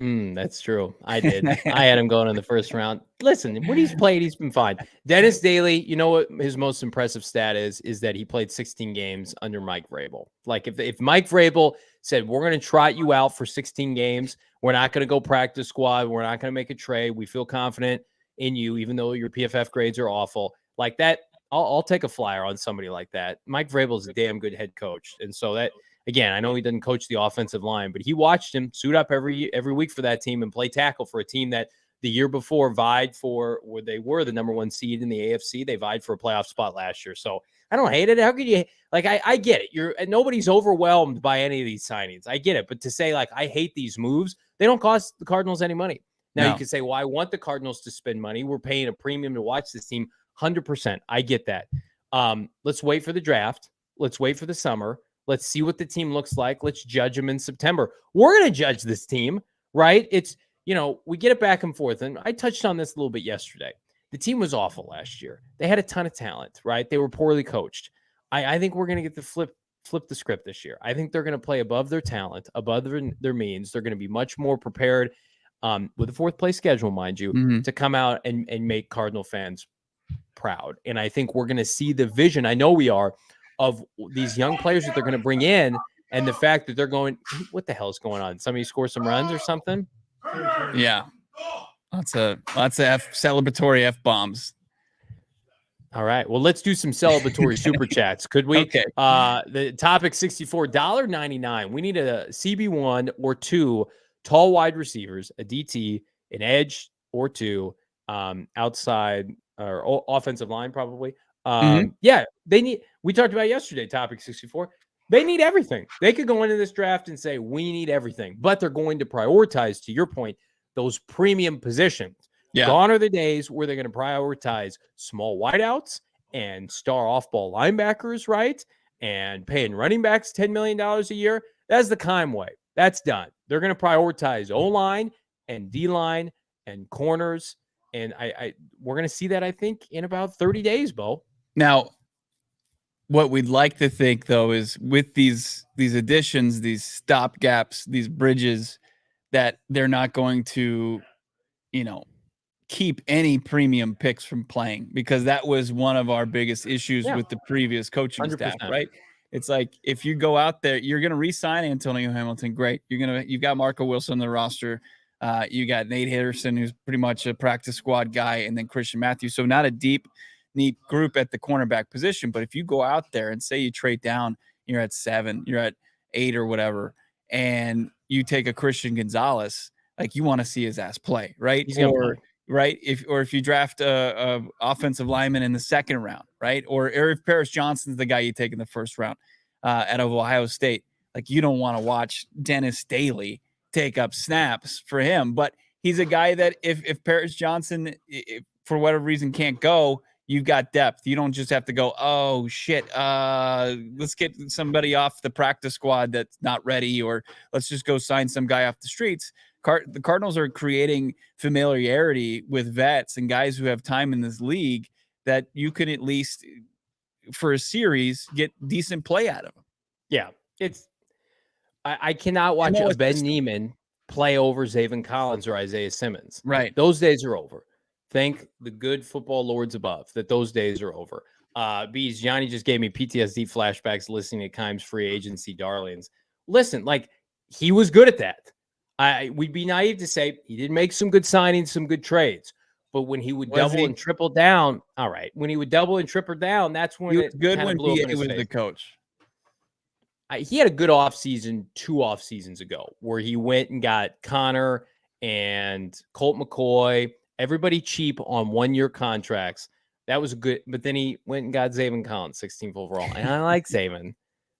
That's true. I did. I had him going in the 1st round. Listen, when he's played, he's been fine. Dennis Daley, you know what his most impressive stat is that he played 16 games under Mike Vrabel. Like if Mike Vrabel said, we're going to trot you out for 16 games, We're not going to go practice squad. We're not going to make a trade. We feel confident in you, even though your PFF grades are awful. Like that, I'll take a flyer on somebody like that. Mike Vrabel is a damn good head coach. And so that, again, I know he doesn't coach the offensive line, but he watched him suit up every week for that team and play tackle for a team that the year before vied for, where they were the number 1 seed in the AFC. They vied for a playoff spot last year. So I don't hate it. How could you, like, I get it. Nobody's overwhelmed by any of these signings. I get it. But to say, like, I hate these moves, they don't cost the Cardinals any money. Now, you can say, well, I want the Cardinals to spend money. We're paying a premium to watch this team. 100%. I get that. Let's wait for the draft. Let's wait for the summer. Let's see what the team looks like. Let's judge them in September. We're going to judge this team, right? It's, we get it back and forth. And I touched on this a little bit yesterday. The team was awful last year. They had a ton of talent, right? They were poorly coached. I think we're going to get to flip the script this year. I think they're going to play above their talent, above their means. They're going to be much more prepared with a 4th place schedule, mind you, to come out and make Cardinal fans proud. And I think we're going to see the vision, I know we are, of these young players that they're going to bring in, and the fact that they're going, what the hell is going on? Somebody score some runs or something? Yeah. Lots of celebratory F-bombs. All right. Well, let's do some celebratory super chats. Could we? Okay. The topic $64, $1.99. We need a CB1 or 2 tall wide receivers, a DT, an edge or 2, outside or offensive line, probably. Yeah, we talked about yesterday, topic 64. They need everything. They could go into this draft and say, we need everything, but they're going to prioritize, to your point, those premium positions. Yeah. Gone are the days where they're going to prioritize small wideouts and star off-ball linebackers, right? And paying running backs $10 million a year. That's the Keim way. That's done. They're going to prioritize O-line and D-line and corners. And we're going to see that, I think, in about 30 days, Bo. Now, what we'd like to think, though, is with these additions, these stopgaps, these bridges, that they're not going to, keep any premium picks from playing, because that was one of our biggest issues with the previous coaching 100%. Staff, right? It's like, if you go out there, you're going to re-sign Antonio Hamilton. Great. You've got Marco Wilson on the roster. You got Nate Henderson, who's pretty much a practice squad guy, and then Christian Matthews. So not a deep, neat group at the cornerback position. But if you go out there and say you trade down, you're at 7, you're at 8 or whatever, and you take a Christian Gonzalez, like, you want to see his ass play, right? Right. If you draft a offensive lineman in the 2nd round, right? Or if Paris Johnson's the guy you take in the 1st round out of Ohio State, like, you don't want to watch Dennis Daley take up snaps for him. But he's a guy that if Paris Johnson, for whatever reason, can't go, you've got depth. You don't just have to go, oh shit, let's get somebody off the practice squad that's not ready, or let's just go sign some guy off the streets. The Cardinals are creating familiarity with vets and guys who have time in this league that you can, at least for a series, get decent play out of them. Yeah, I cannot watch a Ben Neiman play over Zaven Collins or Isaiah Simmons. Right. Those days are over. Thank the good football lords above that those days are over. Bees, Johnny just gave me PTSD flashbacks listening to Keim's free agency darlings. Listen, like, he was good at that. We'd be naive to say he did make some good signings, some good trades. But when he would double and triple down, all right. When he would double and triple down, that's when it good when he was the coach. He had a good offseason 2 off seasons ago, where he went and got Connor and Colt McCoy, everybody cheap on 1-year contracts. That was good. But then he went and got Zaven Collins, 16th overall. And I like Zaven.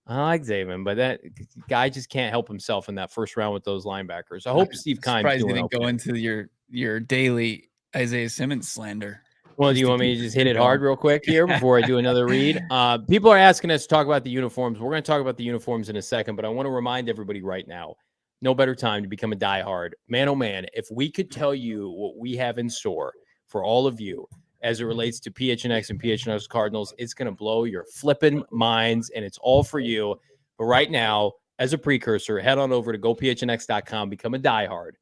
But that guy just can't help himself in that 1st round with those linebackers. I hope Steve Keim's surprised he didn't go into your daily Isaiah Simmons slander. Well, do you want me to just hit it hard real quick here before I do another read? People are asking us to talk about the uniforms. We're going to talk about the uniforms in a second, but I want to remind everybody right now, no better time to become a diehard. Man, oh man, if we could tell you what we have in store for all of you as it relates to PHNX and PHNX Cardinals, it's going to blow your flipping minds, and it's all for you. But right now, as a precursor, head on over to gophnx.com, become a diehard,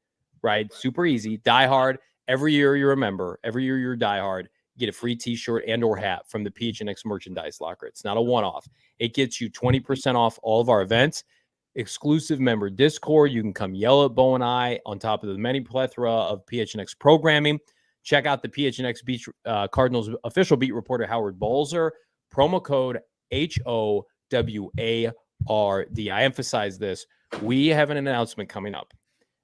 right? Super easy. Diehard. Every year you're a member. Every year you're a diehard. Get a free t-shirt and or hat from the PHNX merchandise locker. It's not a one-off. It gets you 20% off all of our events. exclusive member Discord. You can come yell at Bo and I on top of the many plethora of PHNX programming. Check out the PHNX Cardinals official beat reporter Howard Balzer. Promo code HOWARD. I emphasize this. We have an announcement coming up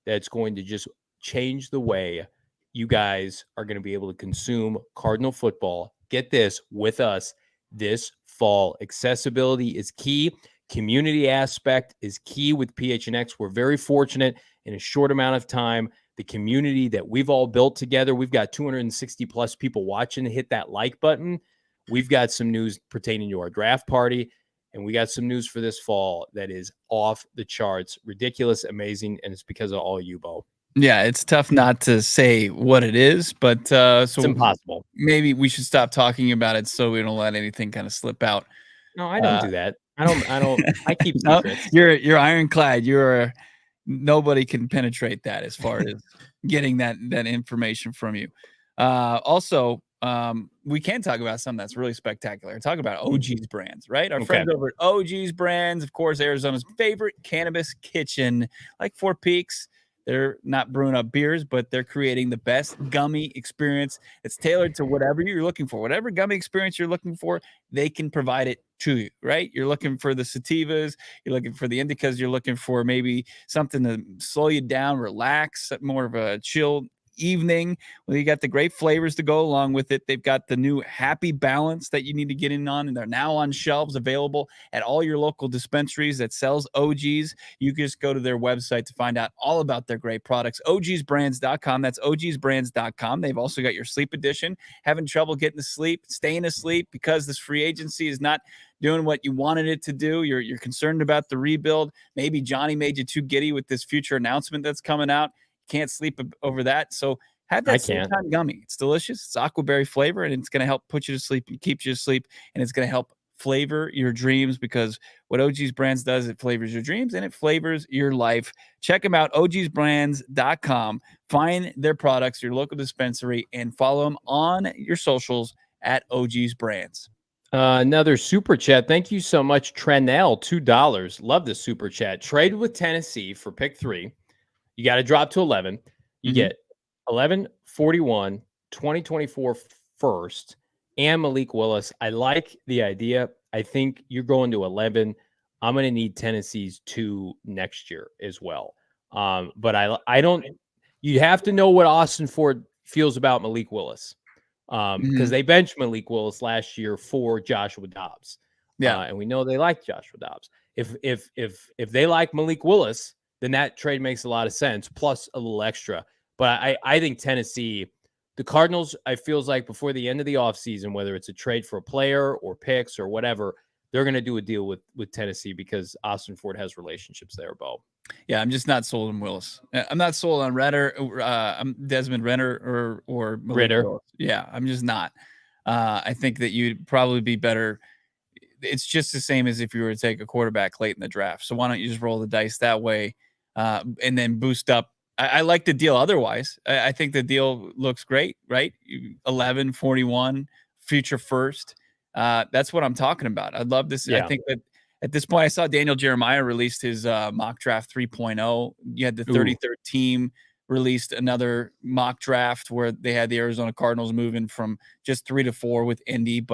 that's going to just change the way you guys are going to be able to consume Cardinal football. Get this, with us this fall. Accessibility is key. Community aspect is key with PHNX. We're very fortunate in a short amount of time. The community that we've all built together, we've got 260 plus people watching. Hit that like button. We've got some news pertaining to our draft party, and we got some news for this fall that is off the charts, ridiculous, amazing, and it's because of all you, Bo. Yeah, it's tough not to say what it is, but It's impossible. Maybe we should stop talking about it so we don't let anything kind of slip out. No, I don't do that. I don't. I keep No, secrets. you're ironclad. Nobody can penetrate that as far as getting that information from you. Also, we can talk about something that's really spectacular. Talk about OG's Brands, right? Our friends over at OG's Brands, of course, Arizona's favorite cannabis kitchen, like Four Peaks. They're not brewing up beers, but they're creating the best gummy experience. It's tailored to whatever you're looking for. Whatever gummy experience you're looking for, they can provide it to you, right? You're looking for the sativas, you're looking for the indicas, you're looking for maybe something to slow you down, relax, more of a chill evening. Well, you got the great flavors to go along with it. They've got the new Happy Balance that you need to get in on, and they're now on shelves available at all your local dispensaries that sells OGs. You can just go to their website to find out all about their great products. OGsBrands.com. That's OGsBrands.com. They've also got your sleep edition. Having trouble getting to sleep, staying asleep because this free agency is not doing what you wanted it to do. You're concerned about the rebuild. Maybe Johnny made you too giddy with this future announcement that's coming out. Can't sleep over that. So have that sleep time gummy. It's delicious. It's aquaberry flavor, and it's going to help put you to sleep and keep you asleep, and it's going to help flavor your dreams, because what OG's Brands does, it flavors your dreams and it flavors your life. Check them out, ogsbrands.com. Find their products, your local dispensary, and follow them on your socials at OG's Brands. Another super chat. Thank you so much, Trenell, $2. Love the super chat. Trade with Tennessee for pick 3. You got to drop to 11. You get 11, 41, 2024 first, and Malik Willis. I like the idea. I think you're going to 11. I'm going to need Tennessee's 2 next year as well. But I don't. You have to know what Austin Ford feels about Malik Willis, because they benched Malik Willis last year for Joshua Dobbs. Yeah, and we know they like Joshua Dobbs. If they like Malik Willis, then that trade makes a lot of sense, plus a little extra. But I think Tennessee, the Cardinals, I feels like before the end of the offseason, whether it's a trade for a player or picks or whatever, they're going to do a deal with Tennessee because Austin Ford has relationships there, Bo. Yeah, I'm just not sold on Willis. I'm not sold on Renner. I'm Desmond Renner or Ritter. Willis. Yeah, I'm just not. I think that you'd probably be better. It's just the same as if you were to take a quarterback late in the draft. So why don't you just roll the dice that way and then boost up? I like the deal otherwise. I think the deal looks great, right? 11, 41, future first. That's what I'm talking about. I'd love this. Yeah. I think that at this point, I saw Daniel Jeremiah released his mock draft 3.0. You had the 33rd team released another mock draft where they had the Arizona Cardinals moving from just 3 to 4 with Indy.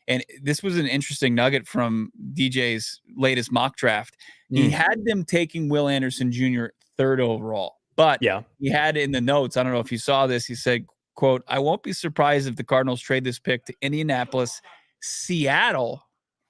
And this was an interesting nugget from DJ's latest mock draft. He had them taking Will Anderson Jr. 3rd overall. But he had in the notes, I don't know if you saw this, he said, quote, "I won't be surprised if the Cardinals trade this pick to Indianapolis, Seattle,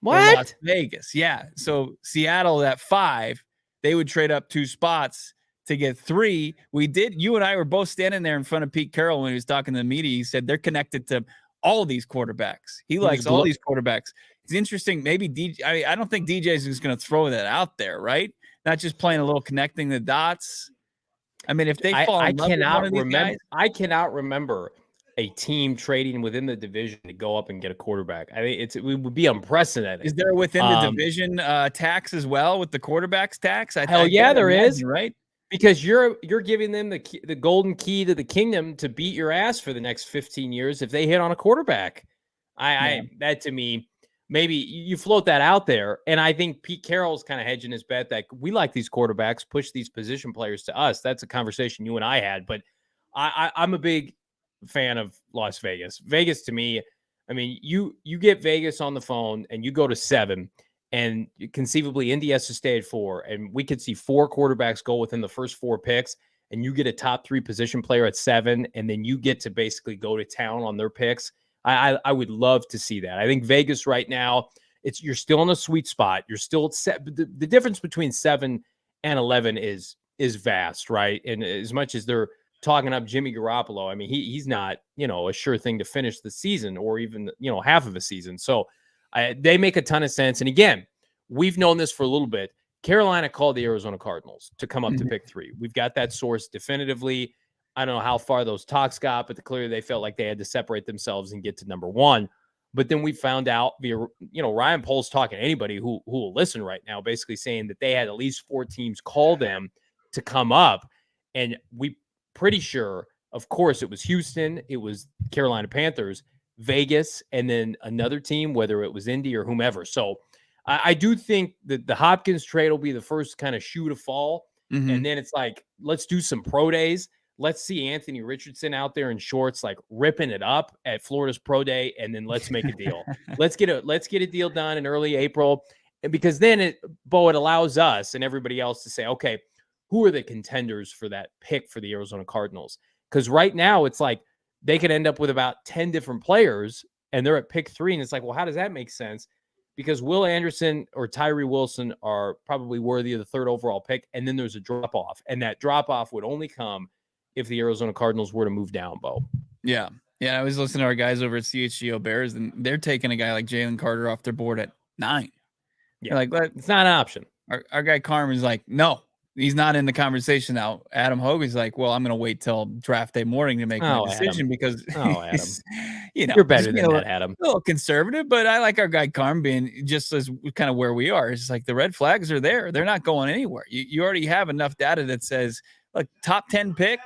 or Las Vegas." Yeah. So Seattle at 5, they would trade up 2 spots to get 3. You and I were both standing there in front of Pete Carroll when he was talking to the media. He said they're connected to all these quarterbacks. He likes all these quarterbacks. It's interesting. Maybe DJ, I don't think DJ's just going to throw that out there, right? Not just playing a little connecting the dots. I mean, if they fall in love with one of these guys, I cannot remember a team trading within the division to go up and get a quarterback. I mean, it would be unprecedented. Is there within the division tax as well with the quarterbacks tax? There is, right? Because you're giving them the golden key to the kingdom to beat your ass for the next 15 years if they hit on a quarterback. That to me, maybe you float that out there. And I think Pete Carroll's kind of hedging his bet that we like these quarterbacks, push these position players to us. That's a conversation you and I had, but I'm a big fan of Las Vegas. Vegas to me, I mean, you get Vegas on the phone and you go to 7, and conceivably Indy has to stay at 4, and we could see 4 quarterbacks go within the first 4 picks, and you get a top 3 position player at 7, and then you get to basically go to town on their picks. I would love to see that. I think Vegas right now, you're still in a sweet spot. You're still set. The difference between 7 and 11 is vast, right? And as much as they're talking up Jimmy Garoppolo, I mean, he's not, a sure thing to finish the season or even, half of a season. So they make a ton of sense. And again, we've known this for a little bit. Carolina called the Arizona Cardinals to come up to pick 3. We've got that source definitively. I don't know how far those talks got, but clearly they felt like they had to separate themselves and get to number 1. But then we found out via, Ryan Poles talking to anybody who will listen right now, basically saying that they had at least 4 teams call them to come up. And we pretty sure, of course, it was Houston, it was Carolina Panthers, Vegas, and then another team, whether it was Indy or whomever. So I do think that the Hopkins trade will be the first kind of shoe to fall. And then it's like, let's do some pro days. Let's see Anthony Richardson out there in shorts, like ripping it up at Florida's pro day. And then let's make a deal. let's get a deal done in early April. And because then it allows us and everybody else to say, okay, who are the contenders for that pick for the Arizona Cardinals? Because right now it's like they could end up with about 10 different players and they're at pick 3. And it's like, well, how does that make sense? Because Will Anderson or Tyree Wilson are probably worthy of the 3rd overall pick. And then there's a drop off. And that drop off would only come if the Arizona Cardinals were to move down, Bo. Yeah. Yeah. I was listening to our guys over at CHGO Bears, and they're taking a guy like Jalen Carter off their board at 9. Yeah. Like, it's not an option. Our guy Carmen's like, no, he's not in the conversation now. Adam Hogan's like, well, I'm going to wait till draft day morning to make my decision because Adam, you're better than that, Adam. A little conservative, but I like our guy Carm being just as kind of where we are. It's like the red flags are there. They're not going anywhere. You already have enough data that says, look, top 10 pick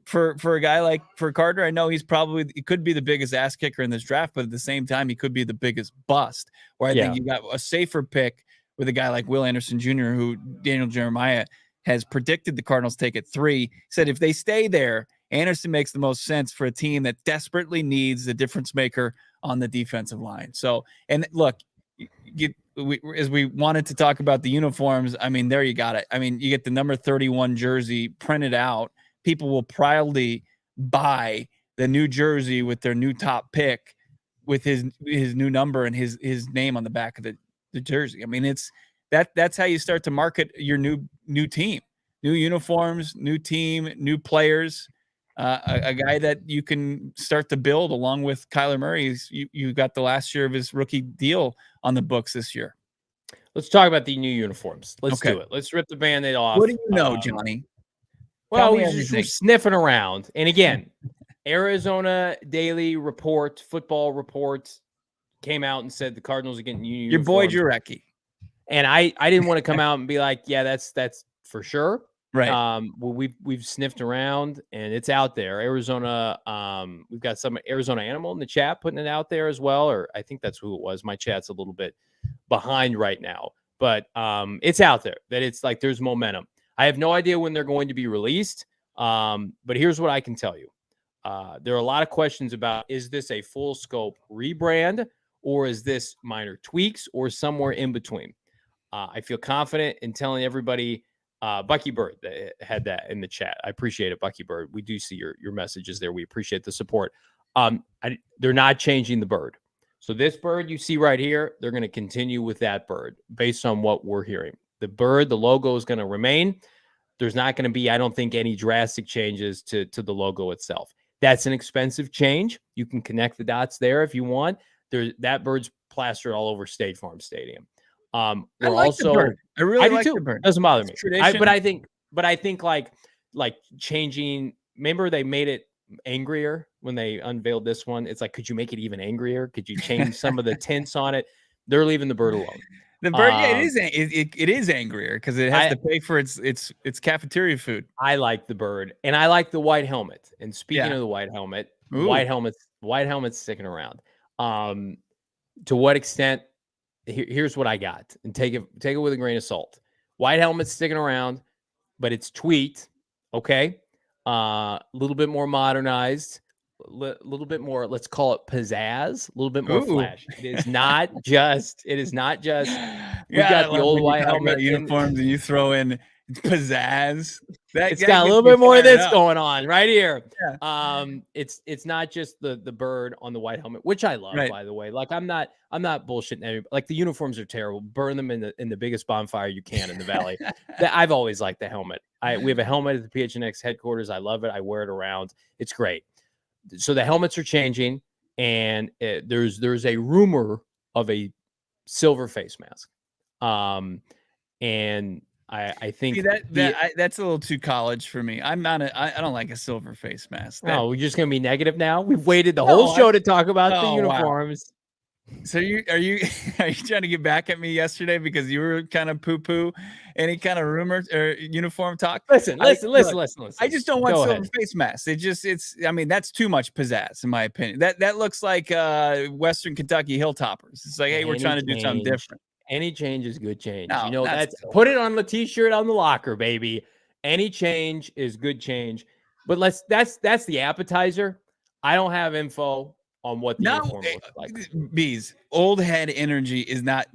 for a guy like for Carter. I know he could be the biggest ass kicker in this draft, but at the same time, he could be the biggest bust. Where I think you got a safer pick with a guy like Will Anderson Jr., who Daniel Jeremiah has predicted the Cardinals take at 3. Said if they stay there, Anderson makes the most sense for a team that desperately needs the difference maker on the defensive line. So, and look, as we wanted to talk about the uniforms, I mean, there you got it. I mean, you get the number 31 jersey printed out. People will proudly buy the new jersey with their new top pick with his new number and his name on the back of the jersey. I mean, that's how you start to market your new team, new uniforms, new team, new players, a guy that you can start to build along with Kyler Murray. You got the last year of his rookie deal on the books this year. Let's talk about the new uniforms. Let's do it. Let's rip the Band-Aid off. What do you know, Johnny? Well, we're sniffing around. And again, Arizona Daily Report, football report came out and said the Cardinals are getting new uniforms. Your boy Jurecki. And I didn't want to come out and be like, yeah, that's for sure. Right. Well, we've sniffed around and it's out there. Arizona, we've got some Arizona Animal in the chat putting it out there as well. Or I think that's who it was. My chat's a little bit behind right now, but it's out there that it's like there's momentum. I have no idea when they're going to be released. But here's what I can tell you. There are a lot of questions about, is this a full scope rebrand or is this minor tweaks or somewhere in between? I feel confident in telling everybody, Bucky Bird had that in the chat. I appreciate it, Bucky Bird. We do see your messages there. We appreciate the support. They're not changing the bird. So this bird you see right here, they're going to continue with that bird based on what we're hearing. The bird, the logo is going to remain. There's not going to be, I don't think, any drastic changes to the logo itself. That's an expensive change. You can connect the dots there if you want. That bird's plastered all over State Farm Stadium. I like the bird. I really like the bird. Doesn't bother me. But I think like changing. Remember they made it angrier when they unveiled this one. It's like, could you make it even angrier? Could you change some of the tints on it? They're leaving the bird alone. The bird, it is angrier because it has to pay for its cafeteria food. I like the bird, and I like the white helmet. And speaking of the white helmet, white helmet's sticking around. to what extent? Here's what I got, and take it with a grain of salt. White helmet's sticking around, but it's tweet, okay? A little bit more modernized, a little bit more, let's call it pizzazz, a little bit more Ooh. flash. It is not just. We've Yeah, got I the love old when you white talk helmet about uniforms and you throw in pizzazz. It's That got a gets little me bit more of fired this up. going on right here. Yeah. It's not just the bird on the white helmet, which I love, Right. by the way. Like I'm not bullshitting anybody. Like the uniforms are terrible. Burn them in the biggest bonfire you can in the valley. I've always liked the helmet. We have a helmet at the PHNX headquarters. I love it. I wear it around. It's great. So the helmets are changing, and there's a rumor of a silver face mask. And I think See, that's a little too college for me. I don't like a silver face mask. we're just gonna be negative now. We've waited the No, whole show to talk about the oh, wow. uniforms. So are you trying to get back at me yesterday because you were kind of poo-poo any kind of rumor or uniform talk? Listen. I just don't want Go silver ahead. face masks. I mean, that's too much pizzazz in my opinion. That looks like Western Kentucky Hilltoppers. It's like, hey, we're trying to do something different. Any change is good change. No, that's put it on the t-shirt on the locker, baby. Any change is good change. But that's the appetizer. I don't have info on what the uniform looks like. Bees, old head energy is not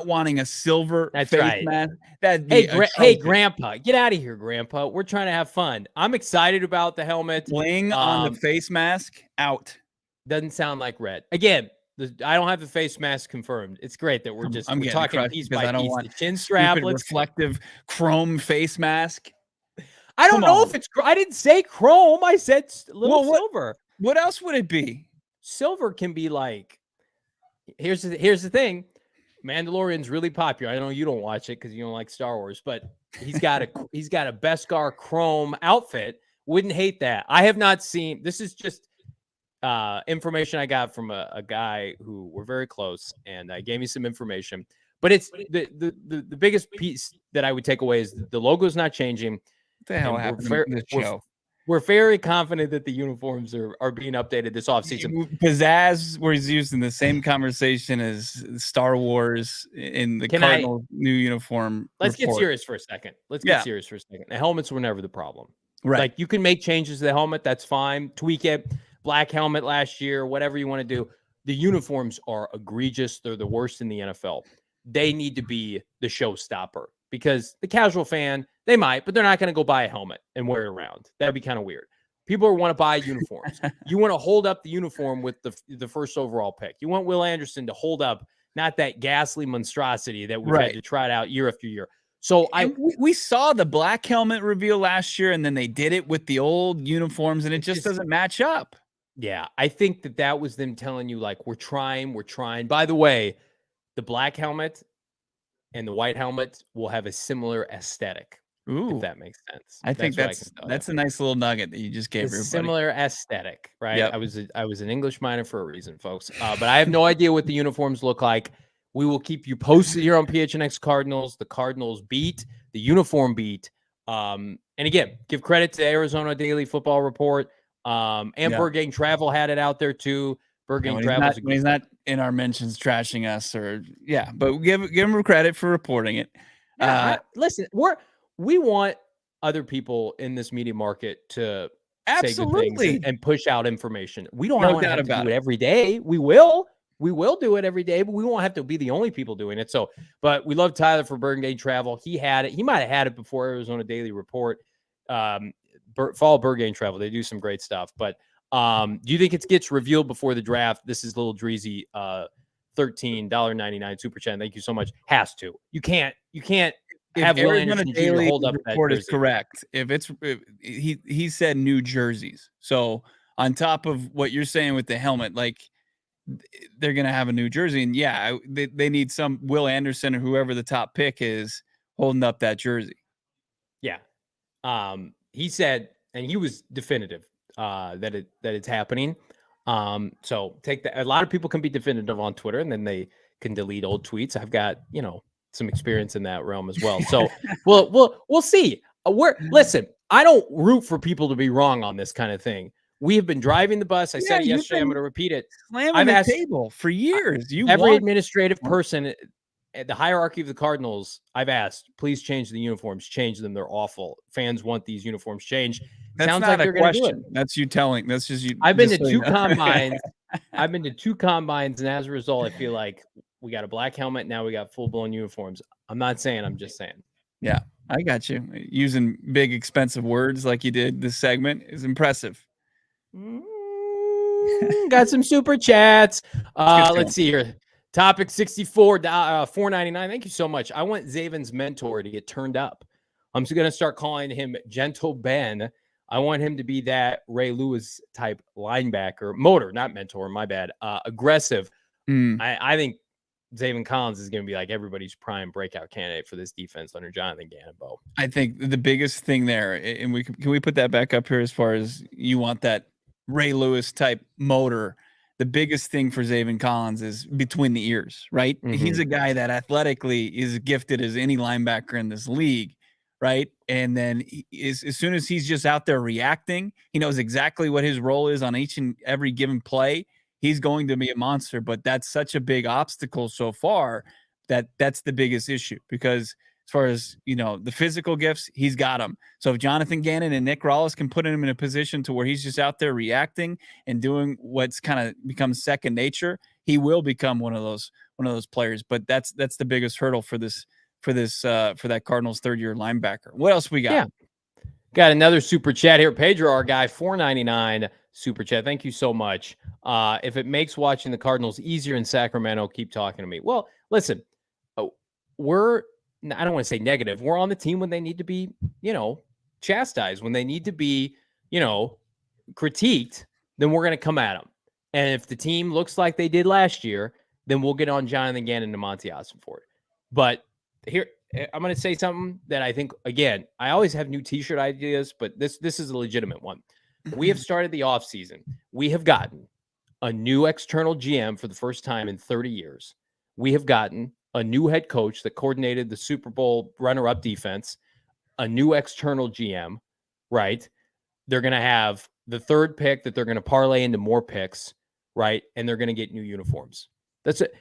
wanting a silver face right. mask. Hey, Grandpa, get out of here, Grandpa. We're trying to have fun. I'm excited about the helmet. Bling on the face mask out. Doesn't sound like red. Again, I don't have the face mask confirmed. It's great that we're talking piece by piece. The chin strap, reflective chrome face mask. I don't know if it's. I didn't say chrome. I said silver. What else would it be? Silver can be like. Here's the thing. Mandalorian's really popular. I know you don't watch it because you don't like Star Wars, but he's got a Beskar chrome outfit. Wouldn't hate that. I have not seen. This is just information I got from a guy who we're very close, and gave me some information. But it's the biggest piece that I would take away is the logo is not changing. What the hell happened in this show? We're very confident that the uniforms are being updated this offseason. Pizzazz was used in the same conversation as Star Wars in the Cardinals new uniform. Let's get serious for a second. The helmets were never the problem. Right. Like you can make changes to the helmet. That's fine. Tweak it. Black helmet last year, whatever you want to do. The uniforms are egregious. They're the worst in the NFL. They need to be the showstopper because the casual fan, they might, but they're not going to go buy a helmet and wear it around. That'd be kind of weird. People want to buy uniforms. You want to hold up the uniform with the first overall pick. You want Will Anderson to hold up, not that ghastly monstrosity that we've had to try it out year after year. So we saw the black helmet reveal last year, and then they did it with the old uniforms, and it just doesn't match up. Yeah, I think that was them telling you, like, we're trying. By the way, the black helmet and the white helmet will have a similar aesthetic. Ooh, if that makes sense. I think that's a nice little nugget that you just gave everybody. Similar aesthetic, right? Yep. I was an English minor for a reason, folks. But I have no idea what the uniforms look like. We will keep you posted here on PHNX Cardinals. The Cardinals beat, the uniform beat. And again, give credit to Arizona Daily Football Report. And Bird Gang Travel had it out there too. Bird Gang Travel. When he's not in our mentions trashing us, but give him credit for reporting it. Listen, we want other people in this media market to absolutely say good things and push out information. We don't have to do it every day. We will do it every day, but we won't have to be the only people doing it. So, but we love Tyler for Bird Gang Travel. He had it. He might have had it before Arizona Daily Report. Follow Bird Gang Travel. They do some great stuff. But do you think it gets revealed before the draft? This is Little Dreezy, $13.99 super chat. Thank you so much. Has to. You can't have Will Anderson Jr. hold up that report is correct. He said New Jerseys. So on top of what you're saying with the helmet, like they're gonna have a New Jersey, and they need some Will Anderson or whoever the top pick is holding up that jersey. Yeah. He said, and he was definitive that it's happening. So take that. A lot of people can be definitive on Twitter, and then they can delete old tweets. I've got some experience in that realm as well. So we'll see. Listen, I don't root for people to be wrong on this kind of thing. We have been driving the bus. I Yeah, said it you've yesterday. I'm been going to repeat it. slamming I've the asked table for years. You every want administrative person at the hierarchy of the Cardinals. I've asked, please change the uniforms. Change them. They're awful. Fans want these uniforms changed. That's Sounds not like a they're going to do it. question. That's you telling. That's just you. I've been just to so you two know. combines. I've been to 2 combines, and as a result, I feel like we got a black helmet. Now we got full-blown uniforms. I'm not saying. I'm just saying. Yeah, I got you. Using big, expensive words like you did this segment is impressive. Got some super chats. Let's Let's see here. Topic 64, $4.99. Thank you so much. I want Zaven's mentor to get turned up. I'm just going to start calling him Gentle Ben. I want him to be that Ray Lewis type linebacker. Motor, not mentor, my bad. Aggressive. I think Zaven Collins is going to be like everybody's prime breakout candidate for this defense under Jonathan Gannon. I think the biggest thing there, and can we put that back up here as far as you want that Ray Lewis type motor. The biggest thing for Zaven Collins is between the ears, right? Mm-hmm. He's a guy that athletically is gifted as any linebacker in this league, right? And then as soon as he's just out there reacting, he knows exactly what his role is on each and every given play. He's going to be a monster, but that's such a big obstacle so far that's the biggest issue because as far as, the physical gifts, he's got them. So if Jonathan Gannon and Nick Rallis can put him in a position to where he's just out there reacting and doing what's kind of becomes second nature, he will become one of those players. But that's the biggest hurdle for that Cardinals third-year linebacker. What else we got? Yeah. Got another super chat here. Pedro, our guy, $4.99 super chat. Thank you so much. If it makes watching the Cardinals easier in Sacramento, keep talking to me. Well, listen, I don't want to say negative. We're on the team when they need to be, chastised, when they need to be, critiqued, then we're going to come at them. And if the team looks like they did last year, then we'll get on Jonathan Gannon and Monty Austin for it. But here, I'm going to say something that I think, again, I always have new t-shirt ideas, but this is a legitimate one. We have started the offseason. We have gotten a new external GM for the first time in 30 years. We have gotten a new head coach that coordinated the Super Bowl runner-up defense, a new external GM, right? They're going to have the third pick that they're going to parlay into more picks, right? And they're going to get new uniforms. That's it.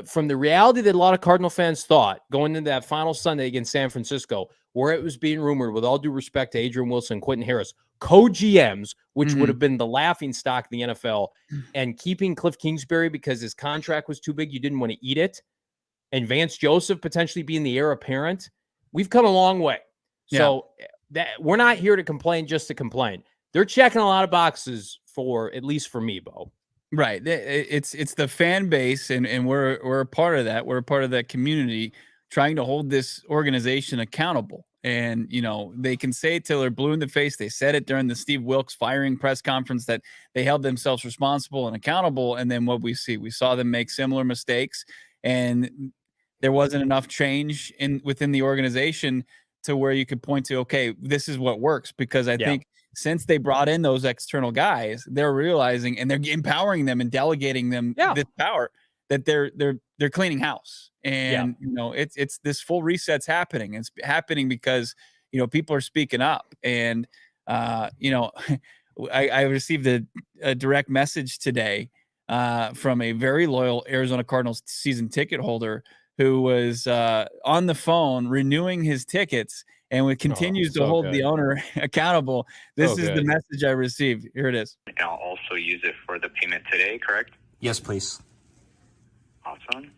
From the reality that a lot of Cardinal fans thought going into that final Sunday against San Francisco, where it was being rumored, with all due respect to Adrian Wilson, Quentin Harris, co-GMs, which would have been the laughing stock of the NFL, and keeping Cliff Kingsbury because his contract was too big, you didn't want to eat it, and Vance Joseph potentially being the heir apparent, we've come a long way. Yeah. So that we're not here to complain just to complain. They're checking a lot of boxes for, at least for me, Bo. Right. It's the fan base, and we're a part of that. We're a part of that community trying to hold this organization accountable. And, they can say it till they're blue in the face. They said it during the Steve Wilkes firing press conference that they held themselves responsible and accountable. And then what we saw them make similar mistakes, and there wasn't enough change within the organization to where you could point to, okay, this is what works. Because I think since they brought in those external guys, they're realizing and they're empowering them and delegating them this power that they're cleaning house. And it's this full reset's happening. It's happening because people are speaking up. And I received a direct message today from a very loyal Arizona Cardinals season ticket holder who was on the phone renewing his tickets and continues to hold the owner accountable. This is the message I received. Here it is. I'll also use it for the payment today, correct? Yes, please. Awesome.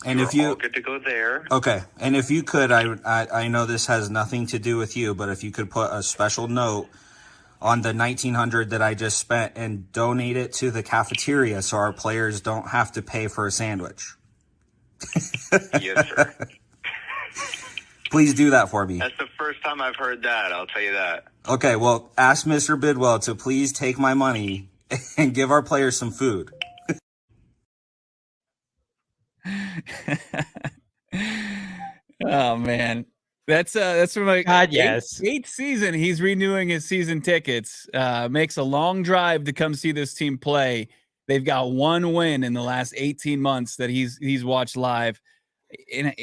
And You're if you all good to go there. Okay, and if you could, I know this has nothing to do with you, but if you could put a special note on the $1,900 that I just spent and donate it to the cafeteria so our players don't have to pay for a sandwich. Yes, sir. Please do that for me. That's the first time I've heard that, I'll tell you that. Okay, well, ask Mr. Bidwell to please take my money and give our players some food. Oh man, that's from like eighth season. He's renewing his season tickets. Makes a long drive to come see this team play. They've got one win in the last 18 months that he's watched live. And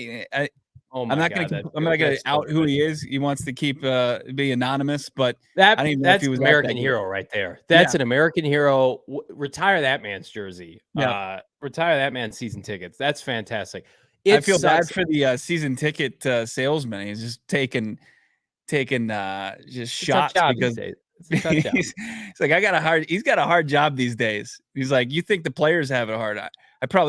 Oh I'm my not God, gonna that's so out who good. he is. He wants to keep be anonymous, but I don't even know if That's he was an at that American game. hero right there. That's Yeah. an American hero. Retire that man's jersey. Yeah. Retire that man's season tickets. That's fantastic. I It feel bad sucks. for the season ticket salesman. He's just taking just It's a tough shots job because these days. It's a tough job. he's like, he's got a hard job these days. He's like, you think the players have it hard?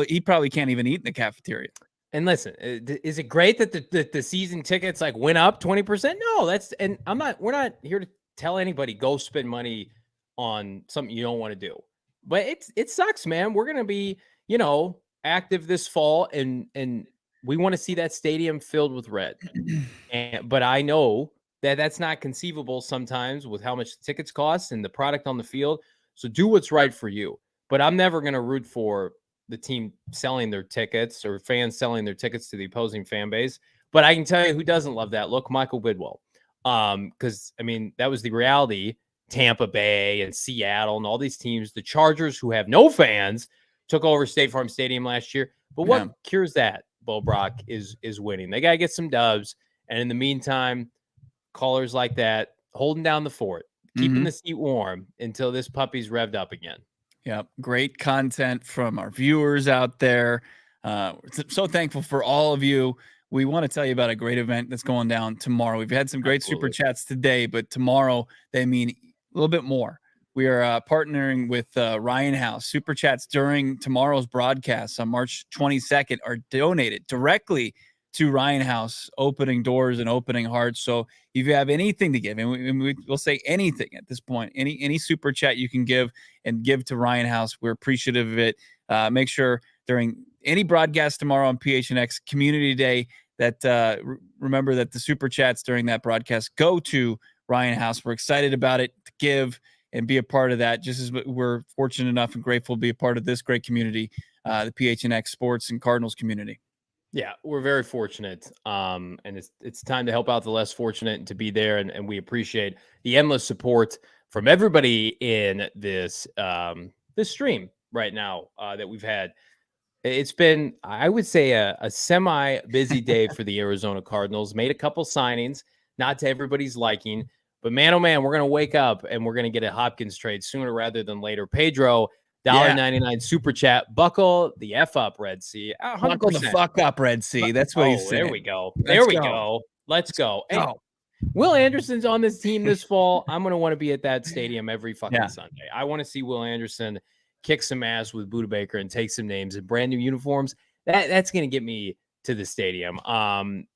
He probably can't even eat in the cafeteria. And listen, is it great that the season tickets like went up 20%? No, we're not here to tell anybody go spend money on something you don't want to do. But it sucks, man. We're going to be, active this fall and we want to see that stadium filled with red. But I know that that's not conceivable sometimes with how much the tickets cost and the product on the field. So do what's right for you. But I'm never going to root for the team selling their tickets or fans selling their tickets to the opposing fan base. But I can tell you who doesn't love that look, Michael Bidwell. Because that was the reality. Tampa Bay and Seattle and all these teams, the Chargers who have no fans took over State Farm Stadium last year. But what cures that, Bo Brock, is winning. They got to get some dubs. And in the meantime, callers like that, holding down the fort, keeping the seat warm until this puppy's revved up again. Yep. Great content from our viewers out there. So thankful for all of you. We want to tell you about a great event that's going down tomorrow. We've had some great super chats today, but tomorrow they mean a little bit more. We are partnering with Ryan House. Super chats during tomorrow's broadcast on March 22nd are donated directly to Ryan House, opening doors and opening hearts. So if you have anything to give, and we'll say anything at this point, any super chat you can give to Ryan House, we're appreciative of it. Make sure during any broadcast tomorrow on PHNX Community Day that remember that the super chats during that broadcast go to Ryan House. We're excited about it to give and be a part of that, just as we're fortunate enough and grateful to be a part of this great community, the PHNX sports and Cardinals community. Yeah, we're very fortunate. And it's time to help out the less fortunate and to be there. And we appreciate the endless support from everybody in this this stream right now that we've had. It's been, I would say, a semi-busy day for the Arizona Cardinals. Made a couple signings, not to everybody's liking. But man, oh man, we're going to wake up and we're going to get a Hopkins trade sooner rather than later. Pedro, $1.99 super chat. Buckle the F up, Red Sea. 100%. Buckle the fuck up, Red Sea. That's what he's saying. There we go. There we go. Let's go. Hey, Will Anderson's on this team this fall. I'm going to want to be at that stadium every fucking Sunday. I want to see Will Anderson kick some ass with Buda Baker and take some names in brand new uniforms. That's going to get me to the stadium.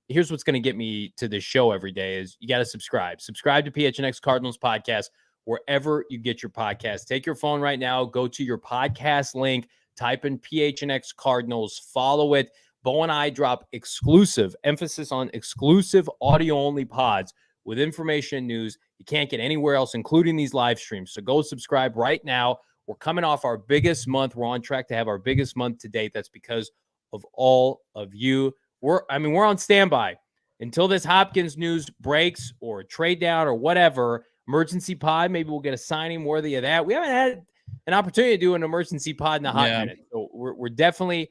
Here's what's going to get me to this show every day is you got to subscribe to PHNX Cardinals podcast, wherever you get your podcast. Take your phone right now, go to your podcast link, type in PHNX Cardinals, follow it. Bo and I drop exclusive, emphasis on exclusive audio-only pods with information and news you can't get anywhere else, including these live streams. So go subscribe right now. We're coming off our biggest month. We're on track to have our biggest month to date. That's because of all of you. We're on standby until this Hopkins news breaks or trade down or whatever. Emergency pod. Maybe we'll get a signing worthy of that. We haven't had an opportunity to do an emergency pod in a hot minute. So we're definitely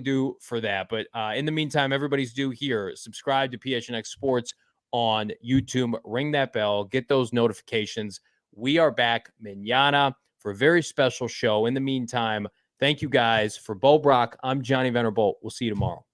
due for that. But in the meantime, everybody's due here. Subscribe to PHNX Sports on YouTube. Ring that bell. Get those notifications. We are back mañana for a very special show. In the meantime, thank you guys. For Bo Brock, I'm Johnny Venerable. We'll see you tomorrow.